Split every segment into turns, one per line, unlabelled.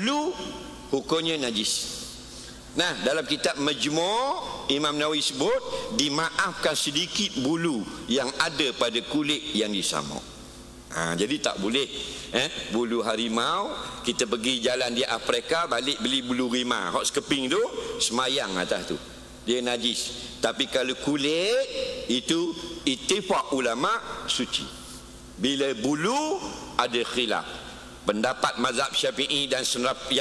bulu hukumnya najis. Nah, dalam kitab Majmu' Imam Nawawi sebut dimaafkan sedikit bulu yang ada pada kulit yang disamuk. Jadi tak boleh bulu harimau kita pergi jalan di Afrika balik beli bulu rimau hok sekeping tu semayang atas tu, dia najis. Tapi kalau kulit itu ittifaq ulama suci. Bila bulu ada khilaf. Pendapat mazhab Syafi'i dan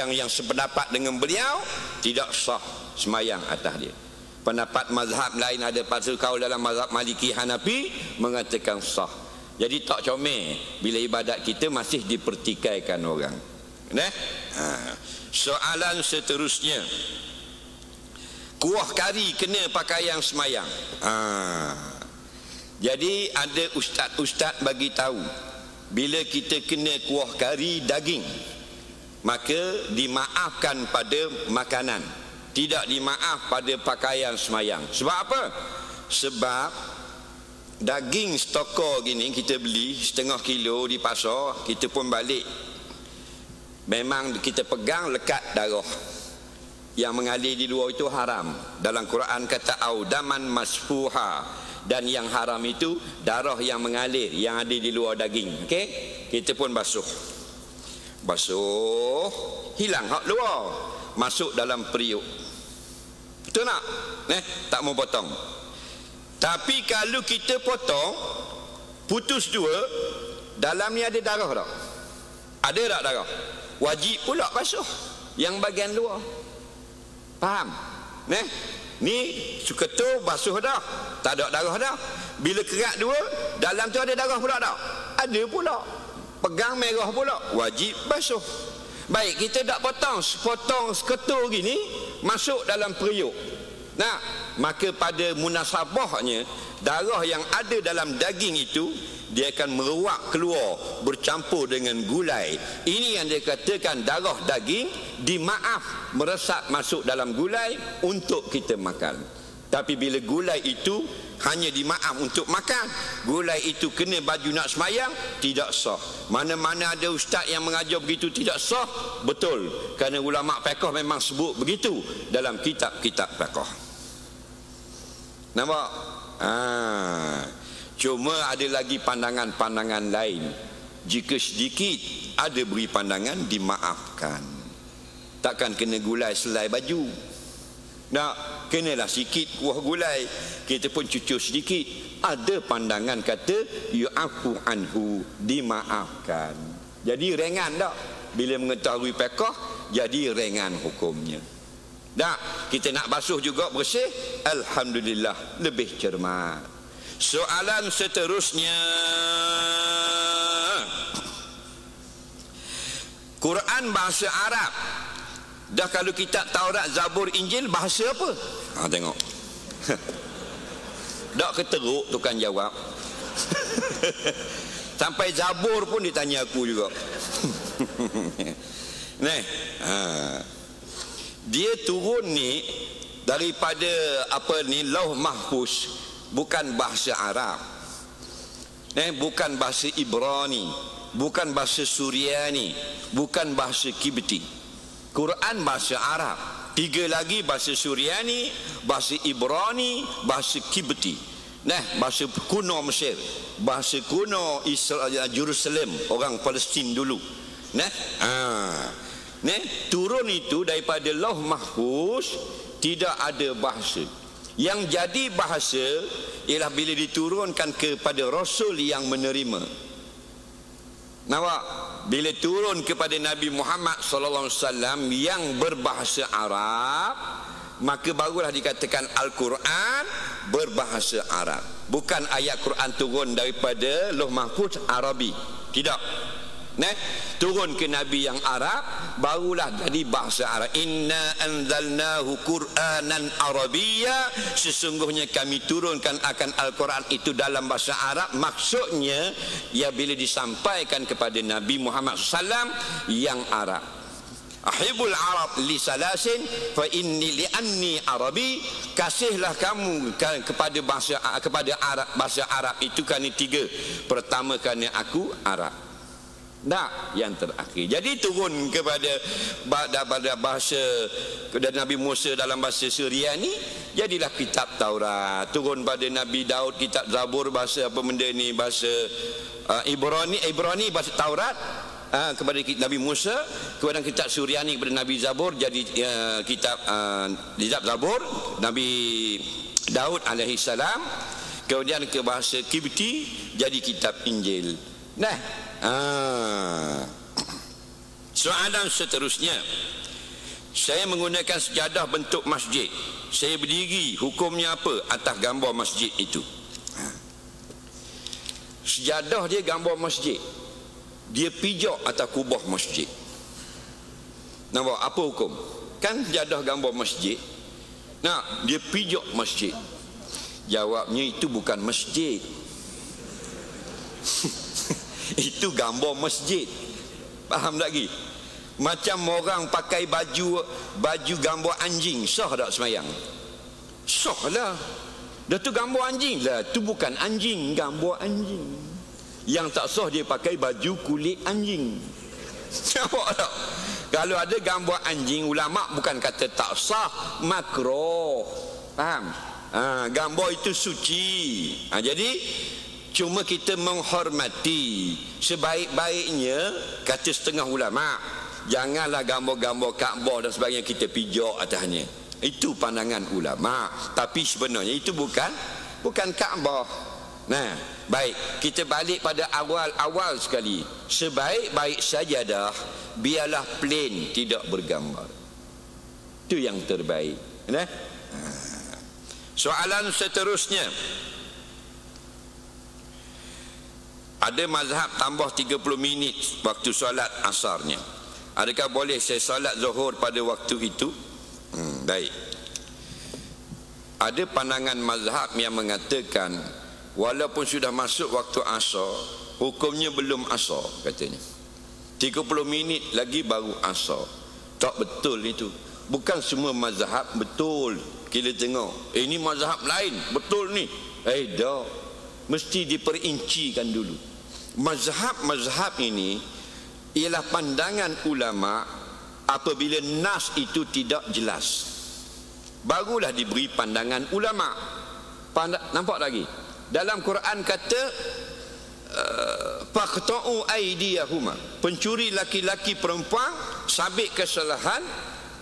yang sependapat dengan beliau tidak sah semayang atas dia. Pendapat mazhab lain ada pasal kaul dalam mazhab Maliki Hanafi mengatakan sah. Jadi tak comel bila ibadat kita masih dipertikaikan orang. Soalan seterusnya, kuah kari kena pakaian semayang. Jadi ada ustaz-ustaz bagi tahu, bila kita kena kuah kari daging, maka dimaafkan pada makanan, tidak dimaaf pada pakaian semayang. Sebab apa? Sebab daging stokor gini kita beli setengah kilo di pasar, kita pun balik, memang kita pegang lekat darah yang mengalir di luar itu haram. Dalam Quran kata audaman masfuha, dan yang haram itu darah yang mengalir yang ada di luar daging. Okey, kita pun basuh, hilang hak luar, masuk dalam periuk. Betul tak? Tak mau potong. Tapi kalau kita potong putus dua, dalam ni ada darah tak? Ada tak darah? Wajib pula basuh yang bahagian luar. Faham? Ni suketul basuh dah, tak ada darah dah. Bila kerat dua, dalam tu ada darah pula tak? Ada pula. Pegang merah pula, wajib basuh. Baik, kita tak potong, sepotong seketul gini masuk dalam periuk. Nah, maka pada munasabahnya darah yang ada dalam daging itu dia akan meruak keluar bercampur dengan gulai. Ini yang dia katakan darah daging dimaaf meresap masuk dalam gulai untuk kita makan. Tapi bila gulai itu hanya dimaaf untuk makan, gulai itu kena baju nak semayang, tidak sah. Mana-mana ada ustaz yang mengajar begitu tidak sah, betul. Kerana ulama fiqh memang sebut begitu dalam kitab-kitab fiqh. Nampak? Cuma ada lagi pandangan-pandangan lain. Jika sedikit ada beri pandangan dimaafkan. Takkan kena gulai selai baju. Nak kenalah sikit kuah gulai, kita pun cucur sedikit. Ada pandangan kata yu'afu anhu, dimaafkan. Jadi ringan tak? Bila mengetahui fiqh jadi ringan hukumnya. Tak, kita nak basuh juga bersih, alhamdulillah lebih cermat. Soalan seterusnya, Quran bahasa Arab. Dah kalau kitab Taurat, Zabur, Injil bahasa apa? Tengok. Dak keteruk tukang jawab. Sampai Zabur pun ditanya aku juga. Dia turun ni daripada Lauh Mahfuz. Bukan bahasa Arab, bukan bahasa Ibrani, bukan bahasa Suryani, bukan bahasa Kibti. Quran bahasa Arab, 3 lagi bahasa Suryani, bahasa Ibrani, bahasa Kibti. Bahasa kuno Mesir, bahasa kuno Jerusalem, orang Palestin dulu. Turun itu daripada Lauh Mahfuz, tidak ada bahasa. Yang jadi bahasa ialah bila diturunkan kepada Rasul yang menerima. Nampak? Bila turun kepada Nabi Muhammad SAW yang berbahasa Arab, maka barulah dikatakan Al-Quran berbahasa Arab. Bukan ayat Quran turun daripada Lauh Mahfuz Arabi. Tidak. Turun ke Nabi yang Arab, barulah jadi bahasa Arab. Inna anzalnahu Qur'anan Arabiyya, sesungguhnya kami turunkan akan Al-Quran itu dalam bahasa Arab. Maksudnya ya bila disampaikan kepada Nabi Muhammad SAW yang Arab. Ahibul Arab li salasin fa inni li anni Arabi, kasihlah kamu kepada bahasa Arab itu kerana 3. Pertama kerana aku Arab. Tak, yang terakhir. Jadi turun kepada bahasa dan Nabi Musa dalam bahasa Syria ni, jadilah kitab Taurat. Turun pada Nabi Daud kitab Zabur, bahasa apa benda ni, bahasa Ibrani bahasa Taurat kepada Nabi Musa, kemudian kitab Suryani kepada Nabi Zabur, jadi kitab Zabur Nabi Daud alaihi salam. Kemudian ke bahasa Kibti jadi kitab Injil. Nah, soalan seterusnya, saya menggunakan sejadah bentuk masjid, saya berdiri, hukumnya apa atas gambar masjid itu? Sejadah dia gambar masjid, dia pijak atas kubah masjid. Nampak apa hukum? Kan sejadah gambar masjid, nah dia pijak masjid. Jawabnya itu bukan masjid. Itu gambar masjid. Faham tak lagi? Macam orang pakai baju gambar anjing, sah tak semayang? Sah lah. Dah tu gambar anjing lah, tu bukan anjing, gambar anjing. Yang tak sah dia pakai baju kulit anjing. Nampak tak? Kalau ada gambar anjing, ulama bukan kata tak sah, makruh. Faham? Gambar itu suci. Jadi cuma kita menghormati. Sebaik-baiknya, kata setengah ulama, janganlah gambar-gambar Kaabah dan sebagainya kita pijak atasnya. Itu pandangan ulama. Tapi sebenarnya itu bukan Kaabah. Nah, baik, kita balik pada awal sekali. Sebaik-baik sajadah, biarlah plain, tidak bergambar. Itu yang terbaik. Nah, soalan seterusnya, ada mazhab tambah 30 minit waktu solat asarnya. Adakah boleh saya solat zuhur pada waktu itu? Baik. Ada pandangan mazhab yang mengatakan walaupun sudah masuk waktu asar, hukumnya belum asar katanya. 30 minit lagi baru asar. Tak betul itu. Bukan semua mazhab betul. Kita tengok, ini mazhab lain betul ni. Dah. Mesti diperincikan dulu. Mazhab ini ialah pandangan ulama apabila nas itu tidak jelas, barulah diberi pandangan ulama. Nampak lagi dalam Quran kata faqta'u aydiyahuma, pencuri laki-laki perempuan sabit kesalahan,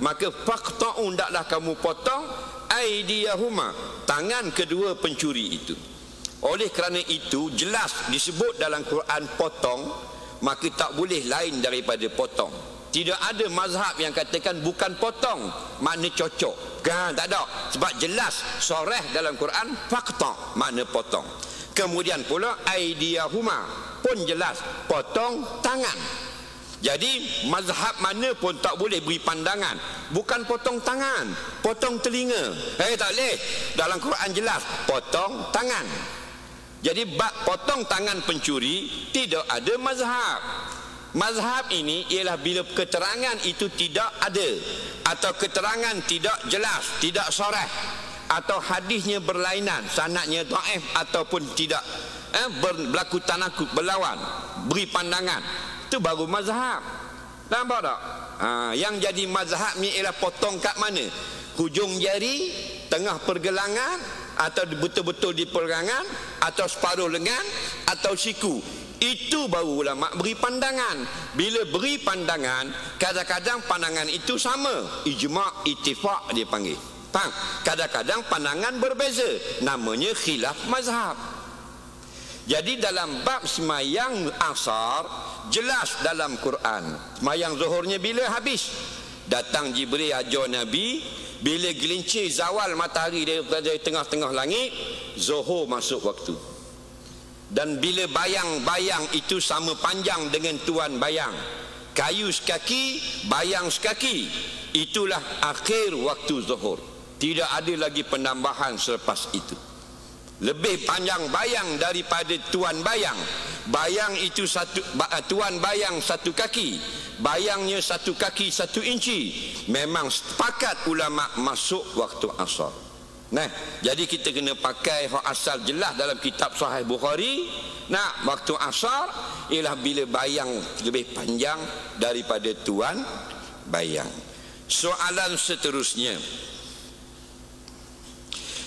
maka faqta'u, hendaklah kamu potong aydiyahuma, tangan kedua pencuri itu. Oleh kerana itu jelas disebut dalam Quran potong, maka tak boleh lain daripada potong. Tidak ada mazhab yang katakan bukan potong, makna cocok. Kan, tak ada. Sebab jelas soreh dalam Quran faqta, makna potong. Kemudian pula aydiyahuma pun jelas potong tangan. Jadi mazhab mana pun tak boleh beri pandangan bukan potong tangan, potong telinga. Tak boleh. Dalam Quran jelas potong tangan. Jadi bab potong tangan pencuri tidak ada mazhab. Mazhab ini ialah bila keterangan itu tidak ada, atau keterangan tidak jelas, tidak soreh, atau hadisnya berlainan, sanadnya dhaif ataupun tidak, berlaku tanakub, berlawan, beri pandangan, itu baru mazhab. Nampak tak? Yang jadi mazhab ni ialah potong kat mana? Hujung jari, tengah pergelangan, atau betul-betul di pergelangan, atau separuh lengan, atau siku. Itu baru ulama beri pandangan. Bila beri pandangan, kadang-kadang pandangan itu sama, ijma', ittifaq dia panggil. Faham? Kadang-kadang pandangan berbeza, namanya khilaf mazhab. Jadi dalam bab semayang asar, jelas dalam Quran semayang zuhurnya bila habis. Datang Jibril ajar Nabi, bila gelincir zawal matahari dari tengah-tengah langit, zuhur masuk waktu. Dan bila bayang-bayang itu sama panjang dengan tuan bayang, kayu sekaki, bayang sekaki, itulah akhir waktu zuhur. Tidak ada lagi penambahan selepas itu. Lebih panjang bayang daripada tuan bayang. Bayang itu tuan bayang satu kaki, bayangnya satu kaki 1 inci. Memang sepakat ulama masuk waktu asar. Nah, jadi kita kena pakai hak asal jelas dalam kitab Sahih Bukhari. Nah, waktu asar ialah bila bayang lebih panjang daripada tuan bayang. Soalan seterusnya,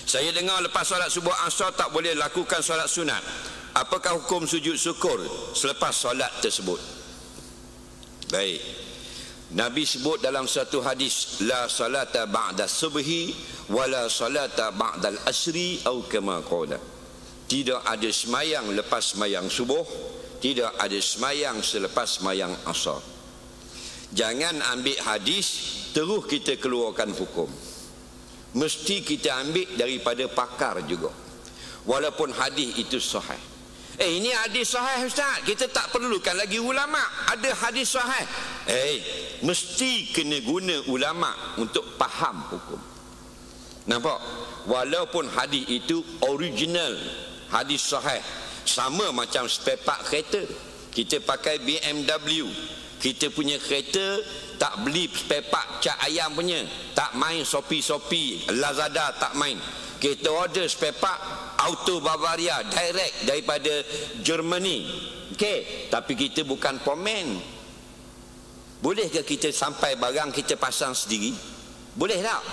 saya dengar lepas solat subuh asar tak boleh lakukan solat sunat. Apakah hukum sujud syukur selepas solat tersebut? Baik, Nabi sebut dalam satu hadis, la salata ba'da subhi wala salata ba'da al-asri atau kama qala. Tidak ada semayang lepas semayang subuh, tidak ada semayang selepas semayang asar. Jangan ambil hadis terus kita keluarkan hukum. Mesti kita ambil daripada pakar juga, walaupun hadis itu sahih. Ini hadis sahih Ustaz, kita tak perlukan lagi ulama, ada hadis sahih. Mesti kena guna ulama untuk faham hukum. Nampak? Walaupun hadis itu original, hadis sahih, sama macam spare part kereta. Kita pakai BMW, kita punya kereta tak beli spare part cak ayam punya, tak main Shopee, Lazada, tak main. Kita order spare part Auto Bavaria direct daripada Germany. Okey, tapi kita bukan pomen. Bolehkah kita sampai barang kita pasang sendiri? Boleh tak?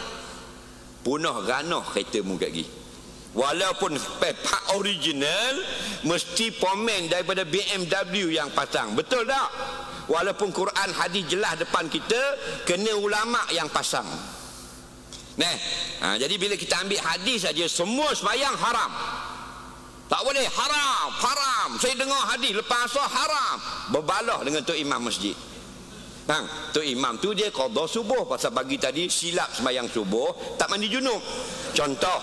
Punah ranah keretamu kat gini. Walaupun spare part original, mesti pomen daripada BMW yang pasang. Betul tak? Walaupun Quran hadis jelas depan kita, kena ulama yang pasang. Jadi bila kita ambil hadis saja, semua sembahyang haram. Tak boleh, haram. Saya dengar hadis lepas asar haram. Berbalah dengan Tok Imam masjid. Tok Imam tu dia qada subuh pasal pagi tadi silap sembahyang subuh, tak mandi junub. Contoh.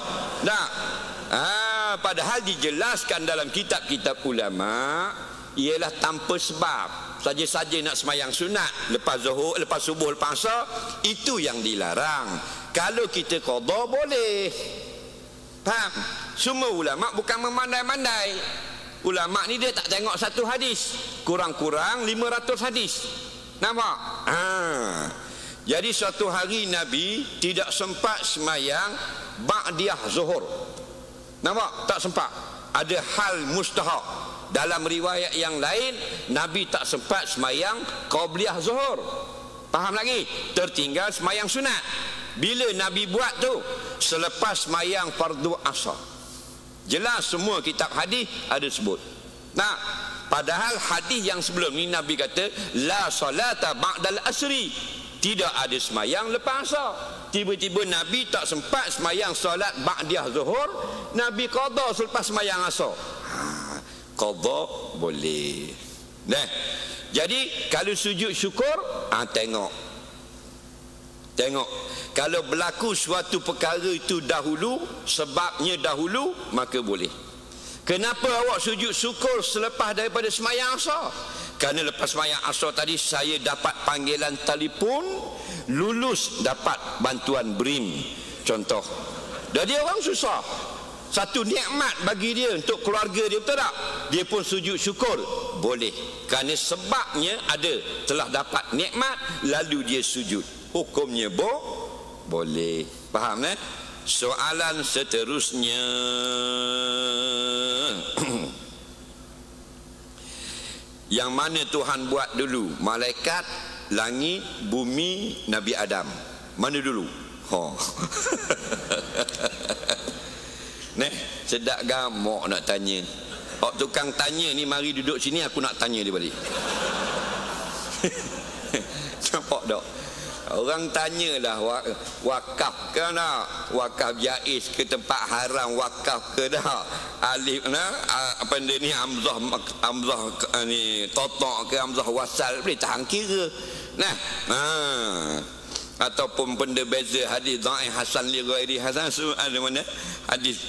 Padahal dijelaskan dalam kitab-kitab ulama ialah tanpa sebab. Saja-saja nak sembahyang sunat lepas zuhur, lepas subuh, lepas asar, itu yang dilarang. Kalau kita qada boleh. Faham? Semua ulama bukan memandai-mandai. Ulama ni dia tak tengok satu hadis, kurang-kurang 500 hadis. Nampak? Jadi suatu hari Nabi tidak sempat sembahyang ba'diyah zuhur. Nampak? Tak sempat. Ada hal mustahab. Dalam riwayat yang lain, Nabi tak sempat sembahyang qabliyah zuhur. Faham lagi? Tertinggal sembahyang sunat. Bila Nabi buat tu? Selepas sembahyang fardu asar. Jelas semua kitab hadis ada sebut. Padahal hadis yang sebelum ni Nabi kata la salata ba'dal asri, tidak ada sembahyang lepas asar. Tiba-tiba Nabi tak sempat sembahyang solat ba'diyah zuhur, Nabi qada selepas sembahyang asar. Qada boleh. Jadi kalau sujud syukur, tengok kalau berlaku suatu perkara itu dahulu, sebabnya dahulu, maka boleh. Kenapa awak sujud syukur selepas daripada sembahyang asar? Kerana lepas sembahyang asar tadi saya dapat panggilan telefon, lulus dapat bantuan BRIM, contoh. Jadi orang susah, satu nikmat bagi dia untuk keluarga dia, betul tak? Dia pun sujud syukur, boleh. Kerana sebabnya ada, telah dapat nikmat lalu dia sujud. Hukumnya boleh. Faham? Soalan seterusnya, yang mana Tuhan buat dulu? Malaikat, langit, bumi, Nabi Adam. Mana dulu? Sedap gamuk nak tanya. Tukang tanya ni mari duduk sini, aku nak tanya dia balik. Nampak tak? Orang tanyalah wakaf ke tak? Wakaf jaiz ke, tempat haram wakaf ke tak? Alif apa ni, hamzah ni totok ke hamzah wasal, boleh tahan kira. Ataupun benda beza hadis dhaif hasan li ghairi hasan, ada mana hadis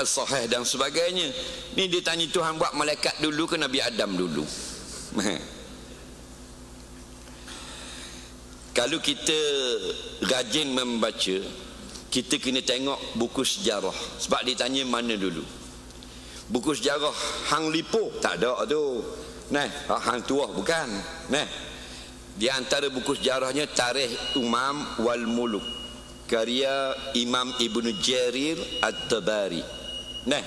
sahih dan sebagainya. Ni dia tanya Tuhan buat malaikat dulu ke Nabi Adam dulu? Kalau kita rajin membaca, kita kena tengok buku sejarah. Sebab dia tanya mana dulu. Buku sejarah hang lipo tak ada tu. Hang tuah bukan. Di antara buku sejarahnya Tarikh Umam wal Muluk, karya Imam Ibnu Jarir At-Tabari. Nah,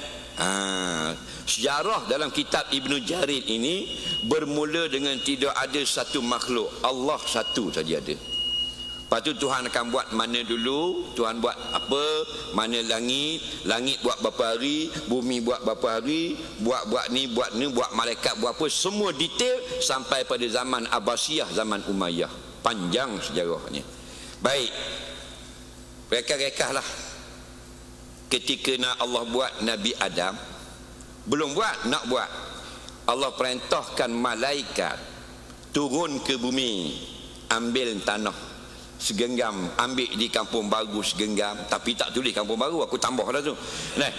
sejarah dalam kitab Ibnu Jarir ini bermula dengan tidak ada satu makhluk, Allah satu saja ada. Lepas tu Tuhan akan buat mana dulu, Tuhan buat apa, mana langit, langit buat berapa hari, bumi buat berapa hari, buat ni, buat malaikat buat apa, semua detail sampai pada zaman Abbasiyah, zaman Umayyah. Panjang sejarahnya. Baik, rekah-rekahlah ketika nak Allah buat Nabi Adam, belum buat, nak buat, Allah perintahkan malaikat turun ke bumi, ambil tanah segenggam, ambil di kampung baru segenggam, tapi tak tulis kampung baru, aku tambah dah tu. Nah,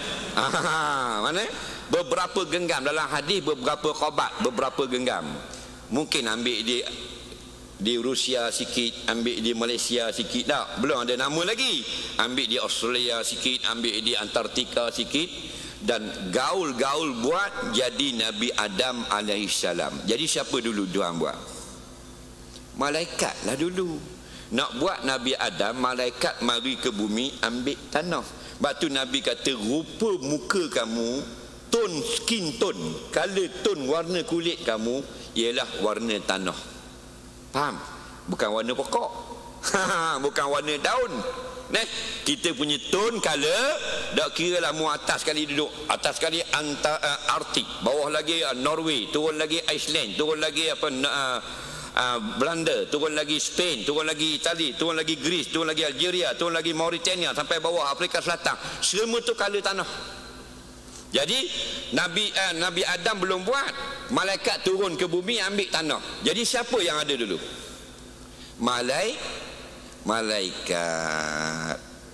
mana beberapa genggam dalam hadis, beberapa qabat, beberapa genggam. Mungkin ambil di Rusia sikit, ambil di Malaysia sikit, tak, belum ada nama lagi. Ambil di Australia sikit, ambil di Antartika sikit, dan gaul-gaul buat jadi Nabi Adam alaihissalam. Jadi siapa dulu Tuhan buat? Malaikat lah dulu. Nak buat Nabi Adam, malaikat mari ke bumi ambil tanah. Sebab tu Nabi kata rupa muka kamu, ton skin tone, color tone, warna kulit kamu ialah warna tanah. Faham? Bukan warna pokok. Bukan warna daun. Kita punya tone color, tak kira lah mu atas sekali duduk, atas sekali Arctic, bawah lagi Norway, turun lagi Iceland, turun lagi Belanda, turun lagi Spain, turun lagi Itali, turun lagi Greece, turun lagi Algeria, turun lagi Mauritania, sampai bawah Afrika Selatan. Semua tu color tanah. Jadi Nabi Adam belum buat, malaikat turun ke bumi ambil tanah. Jadi siapa yang ada dulu? Malaikat.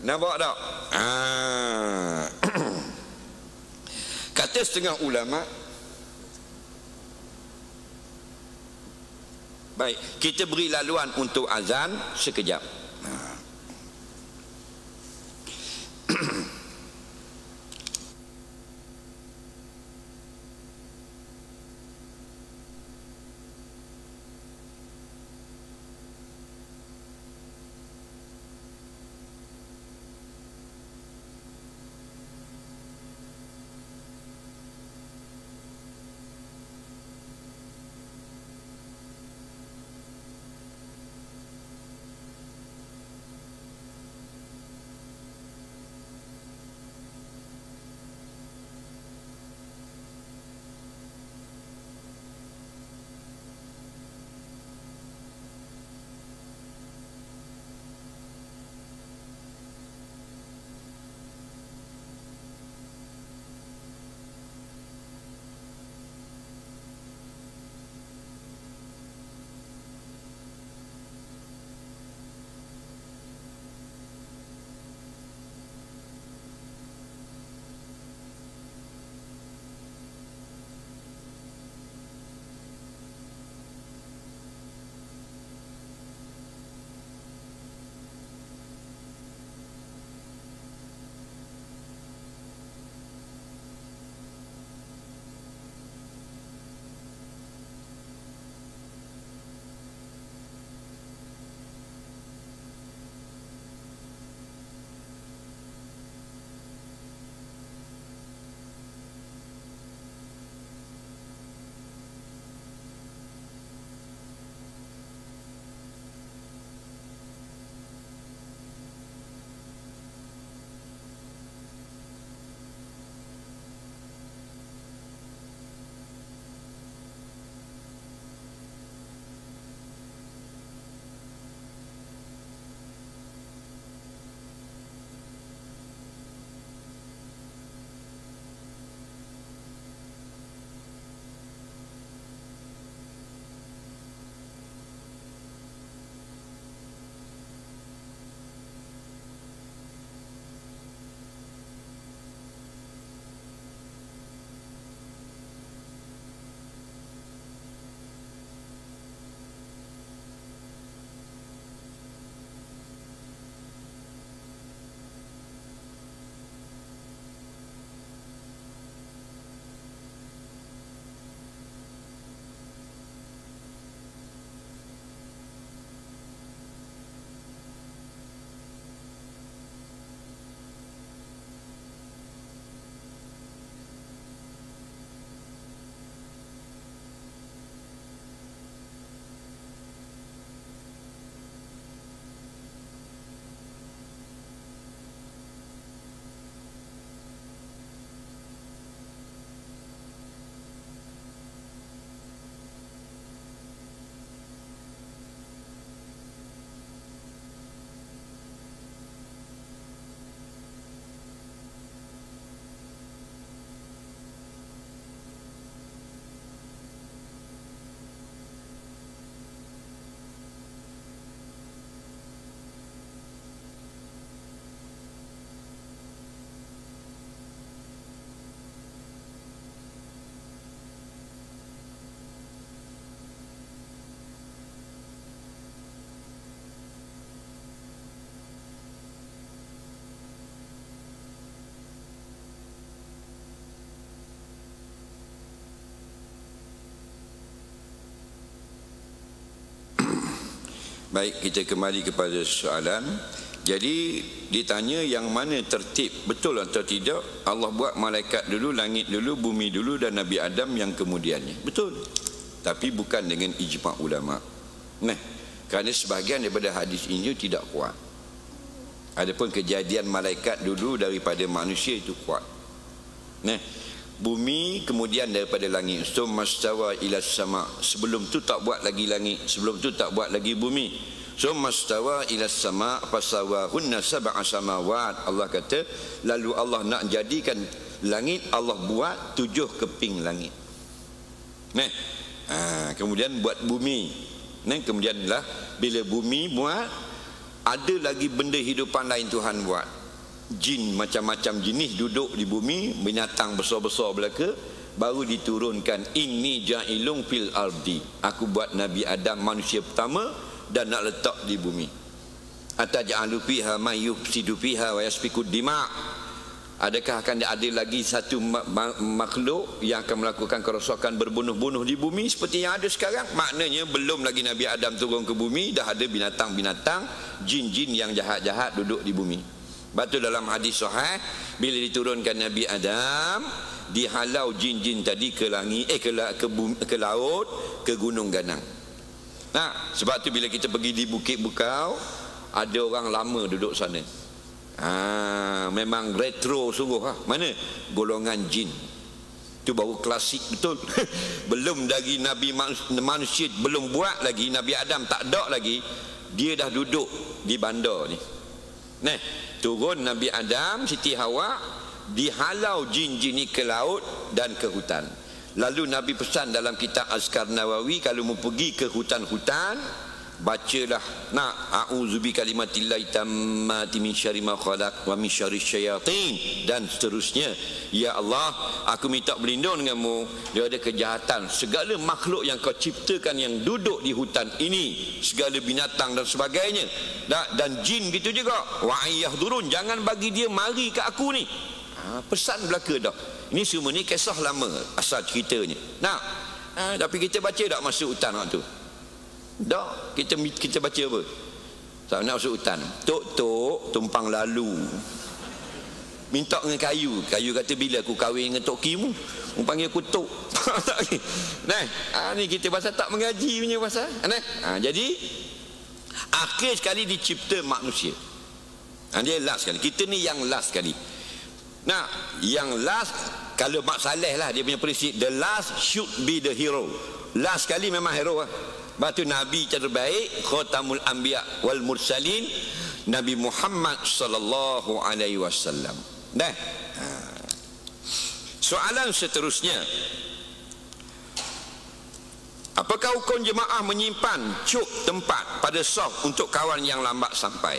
Nampak tak? Kata setengah ulama. Baik, kita beri laluan untuk azan sekejap. Baik, kita kembali kepada soalan. Jadi ditanya yang mana tertib, betul atau tidak Allah buat malaikat dulu, langit dulu, bumi dulu dan Nabi Adam yang kemudiannya. Betul. Tapi bukan dengan ijma' ulama. Nah, kerana sebahagian daripada hadis ini tidak kuat. Adapun kejadian malaikat dulu daripada manusia itu kuat. Nah, bumi kemudian daripada langit. Summastawa ila sama. Sebelum tu tak buat lagi langit, sebelum tu tak buat lagi bumi. Summastawa ila sama fasawahunna sab'a samawat. Allah kata, lalu Allah nak jadikan langit, Allah buat 7 keping langit. Nah, kemudian buat bumi. Nah, kemudianlah bila bumi buat, ada lagi benda hidupan lain Tuhan buat. Jin macam-macam jenis duduk di bumi, binatang besar-besar belaka, baru diturunkan inni ja'ilun fil ardi. Aku buat Nabi Adam manusia pertama dan nak letak di bumi. Ataj'alu fiha may yufsidu fiha wa yasfiku dima'. Adakah akan ada lagi satu makhluk yang akan melakukan kerosakan, berbunuh-bunuh di bumi seperti yang ada sekarang? Maknanya belum lagi Nabi Adam turun ke bumi, dah ada binatang-binatang, jin-jin yang jahat-jahat duduk di bumi. Batu dalam hadis sahih, bila diturunkan Nabi Adam, dihalau jin-jin tadi ke langit, ke laut, ke gunung ganang. Nah, sebab tu bila kita pergi di Bukit Bukau, ada orang lama duduk sana. Memang retro sungguh. Mana? Golongan jin. Itu baru klasik betul. Belum lagi Nabi manusia belum buat lagi, Nabi Adam tak ada lagi, dia dah duduk di bandar ni. Nah, turun Nabi Adam, Siti Hawa, dihalau jin-jin ni ke laut dan ke hutan. Lalu Nabi pesan dalam kitab Azkar Nawawi, kalau mau pergi ke hutan-hutan, bacalah a'udzubi kalimatillahi tammati min syarri ma khalaq wa min syarri syayatin, dan seterusnya. Ya Allah, aku minta berlindung denganmu daripada kejahatan segala makhluk yang kau ciptakan yang duduk di hutan ini, segala binatang dan sebagainya, dan jin gitu juga. Wa ayyahdurun, jangan bagi dia mari ke aku ni. Pesan belaka dah. Ini semua ni kisah lama asal ceritanya. Tapi kita baca tak masuk hutan waktu tu? Tak, kita baca apa? Tak nak masuk hutan. Tok tumpang lalu. Minta dengan kayu. Kayu kata, bila aku kahwin dengan Tok Kim, mu panggil aku Tok. Ni kita pasal tak mengaji punya pasal. Jadi akhir sekali dicipta manusia. Dia last sekali. Kita ni yang last sekali. Yang last, kalau Mak Saleh lah dia punya prinsip, the last should be the hero. Last sekali memang hero lah. Batu Nabi terbaik, khatamul anbiya wal mursalin, Nabi Muhammad sallallahu alaihi wasallam. Soalan seterusnya, apakah hukum jemaah menyimpan cuk tempat pada saf untuk kawan yang lambat sampai?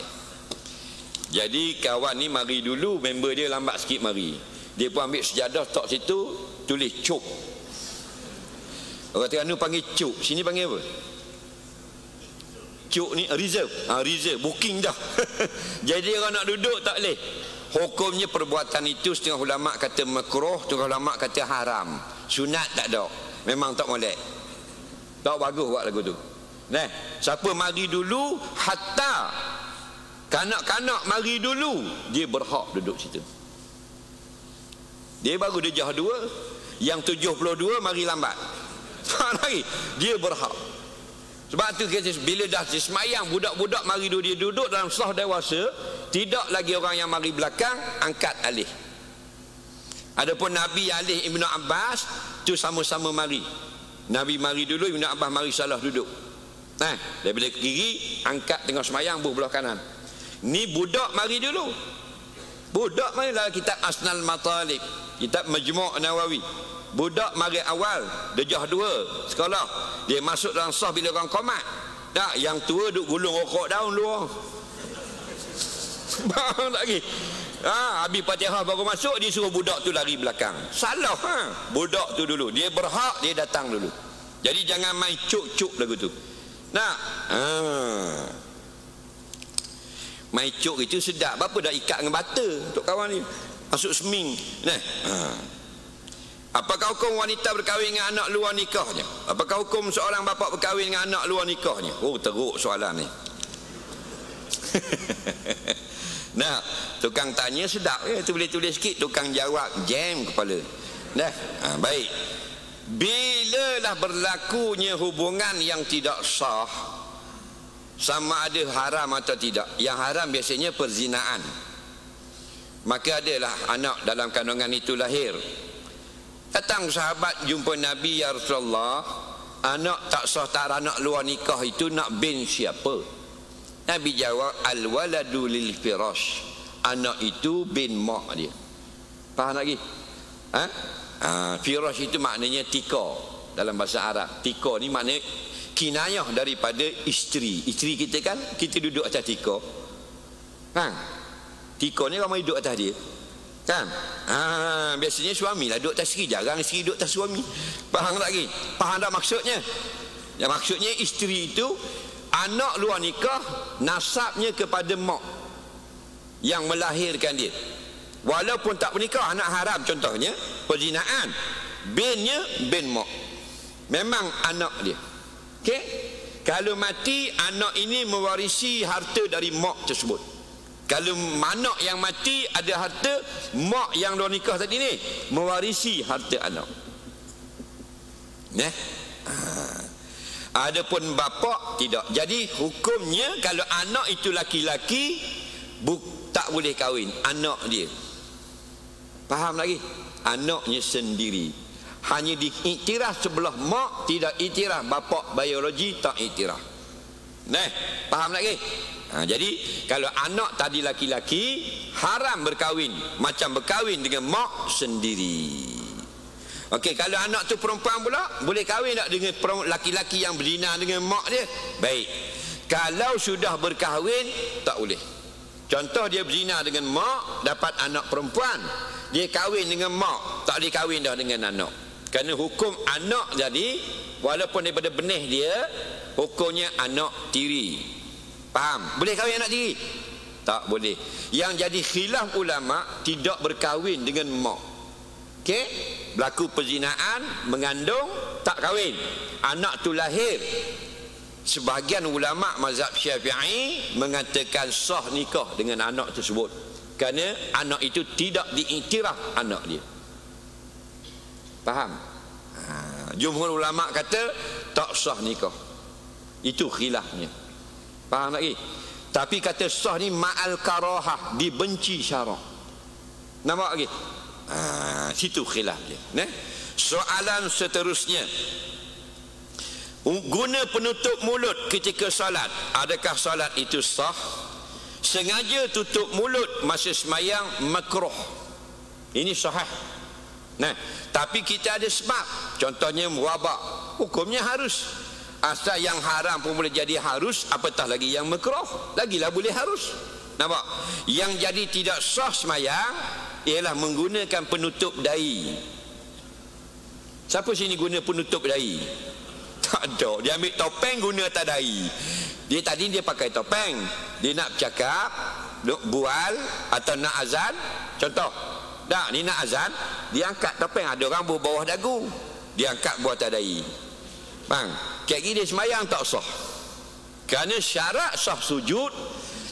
Jadi kawan ni mari dulu, member dia lambat sikit mari, dia pun ambil sejadah tak situ, tulis cuk. Orang Terengganu panggil cuk, sini panggil apa? Cuk ni reserve. Reserve, booking dah. Jadi orang nak duduk tak boleh. Hukumnya perbuatan itu setengah ulama kata makruh, setengah ulama kata haram. Sunat tak ada, memang tak molek. Tak bagus buat lagu tu. Siapa mari dulu, hatta kanak-kanak mari dulu, dia berhak duduk situ. Dia baru dejah 2, yang 72 mari lambat. Dia berhak. Sebab tu bila dah semayang, budak-budak mari dulu, dia duduk dalam saf dewasa, tidak lagi orang yang mari belakang, angkat alih. Adapun Nabi alih Ibnu Abbas tu sama-sama mari. Nabi mari dulu, Ibnu Abbas mari salah duduk. Daripada kiri angkat tengah semayang belah kanan. Ni budak mari dulu. Budak mari dalam kitab Asnal Matalib, kitab Majmu' Nawawi. Budak mari awal, dejah 2 sekolah, dia masuk dalam saf bila orang qomat. Yang tua duk gulung rokok daun luar. Bang lagi. Habis Fatihah baru masuk, dia suruh budak tu lari belakang. Salah. Budak tu dulu, dia berhak, dia datang dulu. Jadi jangan main cuk-cuk lagu tu. Main cuk itu sedap. Apa dah ikat dengan bata untuk kawan ni. Masuk seming. Apakah hukum wanita berkahwin dengan anak luar nikahnya? Apakah hukum seorang bapa berkahwin dengan anak luar nikahnya? Oh, teruk soalan ni. Nah, tukang tanya sedap ya, tulis-tulis sikit, tukang jawab jam kepala. Nah, baik. Bilalah berlakunya hubungan yang tidak sah, sama ada haram atau tidak. Yang haram biasanya perzinaan. Maka adalah anak dalam kandungan itu lahir. Datang sahabat jumpa Nabi, ya Rasulullah, anak tak sah tak anak luar nikah itu nak bin siapa? Nabi jawab, al-waladu lil firash. Anak itu bin mak dia. Faham lagi? Firash itu maknanya tika dalam bahasa Arab. Tika ni maknanya kinayah daripada isteri. Isteri kita kan, kita duduk atas tika. Tika ni ramai duduk atas dia. Kan? Biasanya suami lah duduk atas isteri, jarang isteri duduk atas suami. Faham lagi? Faham tak maksudnya? Ya, maksudnya isteri itu anak luar nikah, nasabnya kepada mak yang melahirkan dia. Walaupun tak bernikah, anak haram contohnya, perzinaan, binnya bin mak, memang anak dia. Okey? Kalau mati, anak ini mewarisi harta dari mak tersebut. Kalau anak yang mati ada harta, mak yang luar nikah tadi ni mewarisi harta anak. Adapun bapa tidak. Jadi hukumnya kalau anak itu laki-laki tak boleh kahwin, anak dia. Faham lagi? Anaknya sendiri. Hanya diiktiraf sebelah mak, tidak iktiraf bapa biologi, tak iktiraf. Faham lagi? Jadi kalau anak tadi laki-laki, haram berkahwin, macam berkahwin dengan mak sendiri. Okey, kalau anak tu perempuan pula, boleh kahwin tak dengan laki-laki yang berzina dengan mak dia? Baik. Kalau sudah berkahwin, tak boleh. Contoh dia berzina dengan mak, dapat anak perempuan, dia kahwin dengan mak, tak boleh kahwin dah dengan anak. Kerana hukum anak jadi, walaupun daripada benih dia, hukumnya anak tiri. Faham? Boleh kahwin anak tiri? Tak boleh. Yang jadi khilaf ulama, tidak berkahwin dengan mak. Okey? Berlaku perzinaan, mengandung, tak kahwin. Anak tu lahir. Sebahagian ulama mazhab Syafi'i mengatakan sah nikah dengan anak tersebut. Kerana anak itu tidak diiktiraf anak dia. Faham? Jumhur ulama kata tak sah nikah. Itu khilafnya. Faham lagi? Tapi kata sah ni ma'al karahah, dibenci syarak. Nampak lagi? Situ khilaf dia. Soalan seterusnya, guna penutup mulut ketika salat, adakah salat itu sah? Sengaja tutup mulut masa semayang makruh. Ini sahih. Tapi kita ada sebab. Contohnya wabak, hukumnya harus. Asal yang haram pun boleh jadi harus, apatah lagi yang makruh, lagilah boleh harus. Nampak? Yang jadi tidak sah semayang ialah menggunakan penutup dahi. Siapa sini guna penutup dahi? Tak ada. Dia ambil topeng guna atas dahi. Dia tadi dia pakai topeng, dia nak bercakap, nak bual atau nak azan. Contoh, dah ni nak azan, dia angkat topeng, ada orang bawah dagu, dia angkat buat atas dahi. Bang, kayak gini semayang tak sah. Kerana syarat sah sujud,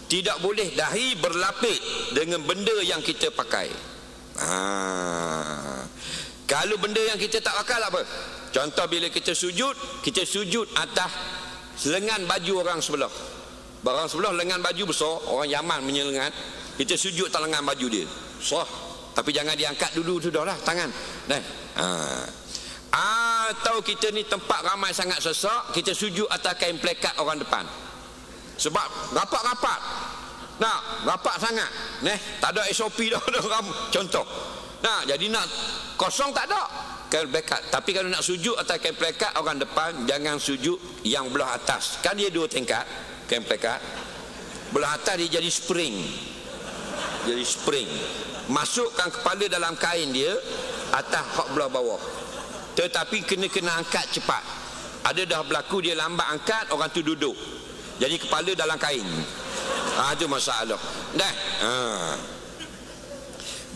tidak boleh dahi berlapik dengan benda yang kita pakai. Kalau benda yang kita tak pakai apa? Contoh bila kita sujud atas lengan baju orang sebelah. Orang sebelah lengan baju besar, orang Yaman punya lengan, kita sujud atas lengan baju dia. Sah. Tapi jangan diangkat dulu, sudahlah tangan. Atau kita ni tempat ramai sangat sesak, kita sujud atas kain plekat orang depan. Sebab rapat-rapat. Rapat sangat. Tak ada SOP dah. Contoh. Jadi nak kosong tak ada kain plekat. Tapi kalau nak sujud atas kain plekat orang depan, jangan sujud yang belah atas. Kan dia dua tingkat kain plekat. Belah atas dia jadi spring. Jadi spring. Masukkan kepala dalam kain dia, atas hak belah bawah. Tetapi kena angkat cepat. Ada dah berlaku dia lambat angkat, orang tu duduk, jadi kepala dalam kain. Itu masalah.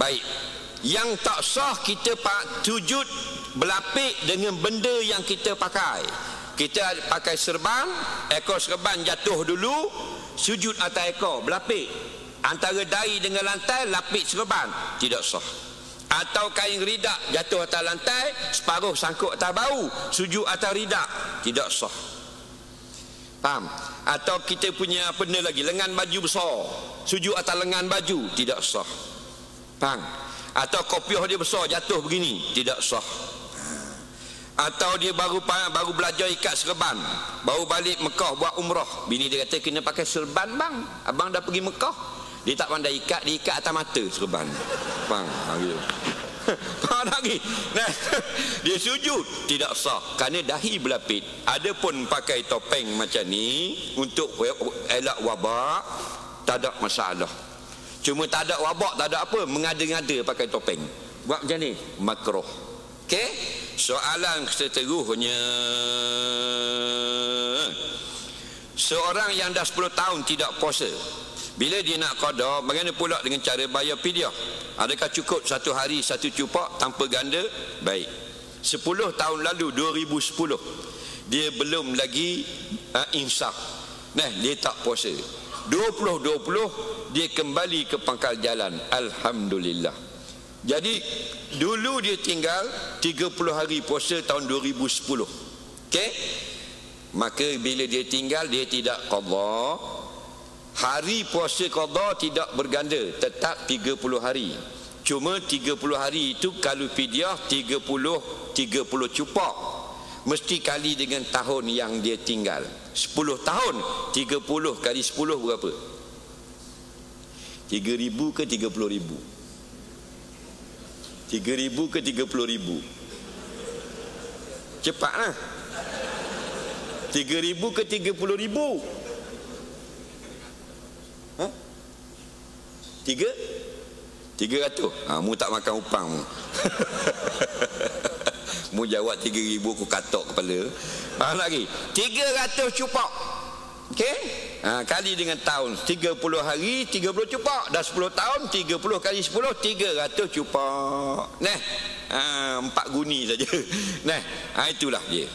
Baik. Yang tak sah kita sujud berlapik dengan benda yang kita pakai. Kita pakai serban, ekor serban jatuh dulu, sujud atas ekor, berlapik. Antara dahi dengan lantai, lapik serban, tidak sah. Atau kain ridak jatuh atas lantai, separuh sangkut atas bau, sujud atas ridak, tidak sah. Faham? Atau kita punya apa lagi, lengan baju besar, sujud atas lengan baju, tidak sah. Faham? Atau kopiah dia besar jatuh begini, tidak sah. Atau dia baru belajar ikat serban, baru balik Mekah buat umrah, bini dia kata kena pakai serban bang, abang dah pergi Mekah. Dia tak pandai ikat, dia ikat atas mata serban. Faham? Gitu. Faham lagi? Nah, dia sujud tidak sah kerana dahi berlapik. Adapun pakai topeng macam ni untuk elak wabak, tak ada masalah. Cuma tak ada wabak, tak ada apa, mengada-ngada pakai topeng. Buat macam ni, makruh. Okey? Soalan seterusnya, seorang yang dah 10 tahun tidak puasa, bila dia nak qada, bagaimana pula dengan cara bayar fidyah? Adakah cukup 1 hari 1 cupak tanpa ganda? Baik. 10 tahun lalu 2010 dia belum lagi insaf. Nah, dia tak puasa. 2020 dia kembali ke pangkal jalan. Alhamdulillah. Jadi dulu dia tinggal 30 hari puasa tahun 2010. Okey? Maka bila dia tinggal, dia tidak qada. Hari puasa qada tidak berganda, tetap 30 hari. Cuma 30 hari itu kalau fidyah 30 cupak. Mesti kali dengan tahun yang dia tinggal. 10 tahun 30 kali 10 berapa? 3,000 ke 30,000? 3,000 ke 30,000? Cepatlah. 3,000 ke 30,000? 300? Mu tak makan upang mu. Mu jawab 3,000 aku katok kepala. Faham lagi? 300 cupak. Okey? Kali dengan tahun 30 hari 30 cupak. Dah 10 tahun 30 kali 10 300 cupak. Nah, 4 guni saja. Nah, itulah dia.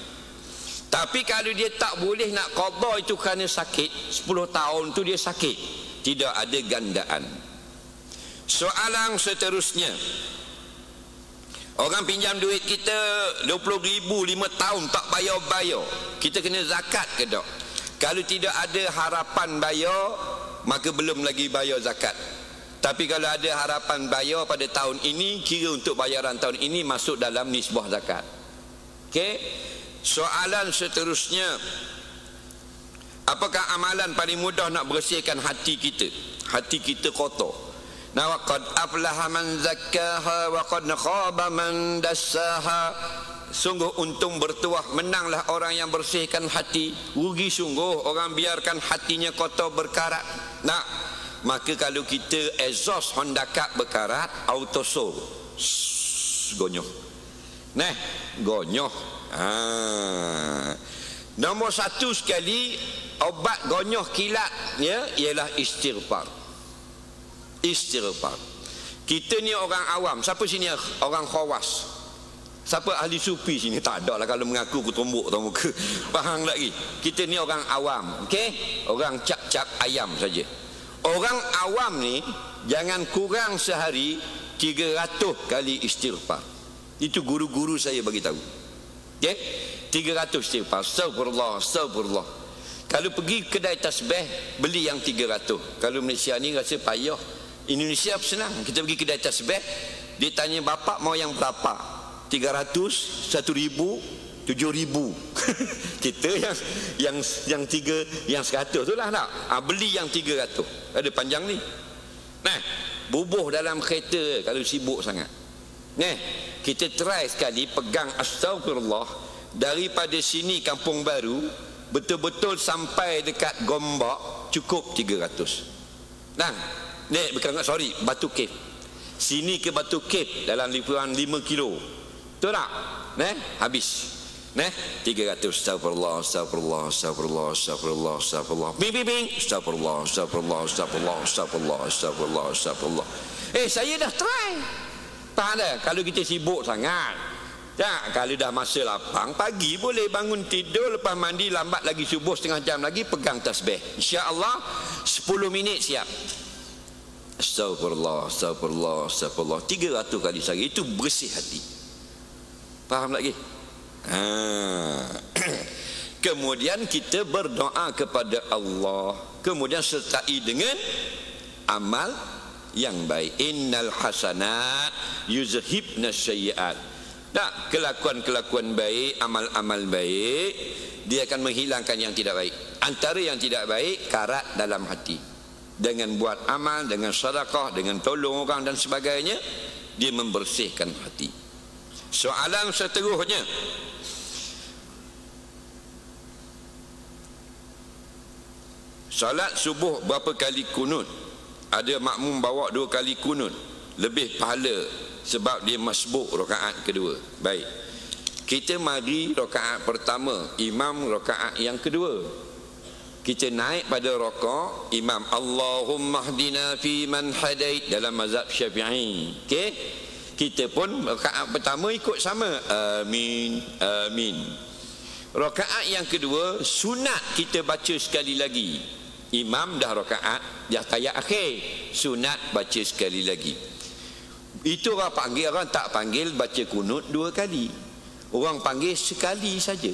Tapi kalau dia tak boleh nak qada itu kerana sakit, 10 tahun tu dia sakit, tidak ada gandaan. Soalan seterusnya, orang pinjam duit kita 20,000 5 tahun tak bayar-bayar, kita kena zakat ke tak? Kalau tidak ada harapan bayar, maka belum lagi bayar zakat. Tapi kalau ada harapan bayar pada tahun ini, kira untuk bayaran tahun ini masuk dalam nisbah zakat. Okey? Soalan seterusnya, apakah amalan paling mudah nak bersihkan hati kita? Hati kita kotor. Nah, waqad aflaha man zakkaha wa qad khaba man dassaha. Sungguh untung bertuah, menanglah orang yang bersihkan hati. Rugi sungguh orang biarkan hatinya kotor berkarat. Nah, maka kalau kita exhaust Honda Cup berkarat, autosol gonyoh. Nah, gonyoh. Nombor 1 sekali obat gonyoh kilatnya ialah istighfar. Istighfar. Kita ni orang awam. Siapa sini orang khawas? Siapa ahli sufi sini? Tak ada lah kalau mengaku aku tumbuk atas muka. Faham lagi? Kita ni orang awam. Okey? Orang cap-cap ayam saja. Orang awam ni jangan kurang sehari 300 kali istighfar. Itu guru-guru saya bagi tahu. Okay? 300 istighfar. Astagfirullah, astagfirullah. Kalau pergi kedai tasbih, beli yang 300. Kalau Malaysia ni rasa payah. Indonesia senang. Kita pergi kedai tasbih, dia tanya bapak mau yang berapa? 300, 1,000, 7,000. Kita yang 100 tu lah nak. Beli yang 300. Ada panjang ni. Nah, bubuh dalam kereta kalau sibuk sangat. Nah, kita try sekali pegang astagfirullah daripada sini Kampung Baru betul-betul sampai dekat Gombak, cukup 300. Nah, bukan, sorry, Batu Cave. Sini ke Batu Cave dalam lipuran 5 kilo. Betul tak? Habis. 300. Astagfirullah, astagfirullah, astagfirullah, astagfirullah, astagfirullah. Bing bing bing. Astagfirullah, astagfirullah, astagfirullah, astagfirullah, astagfirullah, astagfirullah. Saya dah try. Faham tak? Kalau kita sibuk sangat, tak, kalau dah masa lapang, pagi boleh bangun tidur, lepas mandi lambat lagi subuh setengah jam lagi, pegang tasbih. InsyaAllah 10 minit siap. Astagfirullah, astagfirullah, astagfirullah 300 kali sehari. Itu bersih hati. Faham lagi? Kemudian kita berdoa kepada Allah, kemudian sertai dengan amal yang baik. Innal hasanat yuzhibna sayyiat. Tak, kelakuan-kelakuan baik, amal-amal baik, dia akan menghilangkan yang tidak baik. Antara yang tidak baik, karat dalam hati. Dengan buat amal, dengan sedekah, dengan tolong orang dan sebagainya, dia membersihkan hati. Soalan seterusnya, salat subuh berapa kali kunut? Ada makmum bawa 2 kali kunut, lebih pahala sebab dia masbuk rakaat kedua. Baik, kita mari rakaat pertama, imam rakaat yang kedua. Kita naik pada rakaat, imam Allahumma hdina fi man hadait dalam mazhab Syafi'i. Okey, kita pun rakaat pertama ikut sama, amin amin. Rakaat yang kedua sunat kita baca sekali lagi. Imam dah rakaat, dah tayat akhir, sunat baca sekali lagi. Itu orang panggil, orang tak panggil baca kunut 2 kali. Orang panggil sekali saja.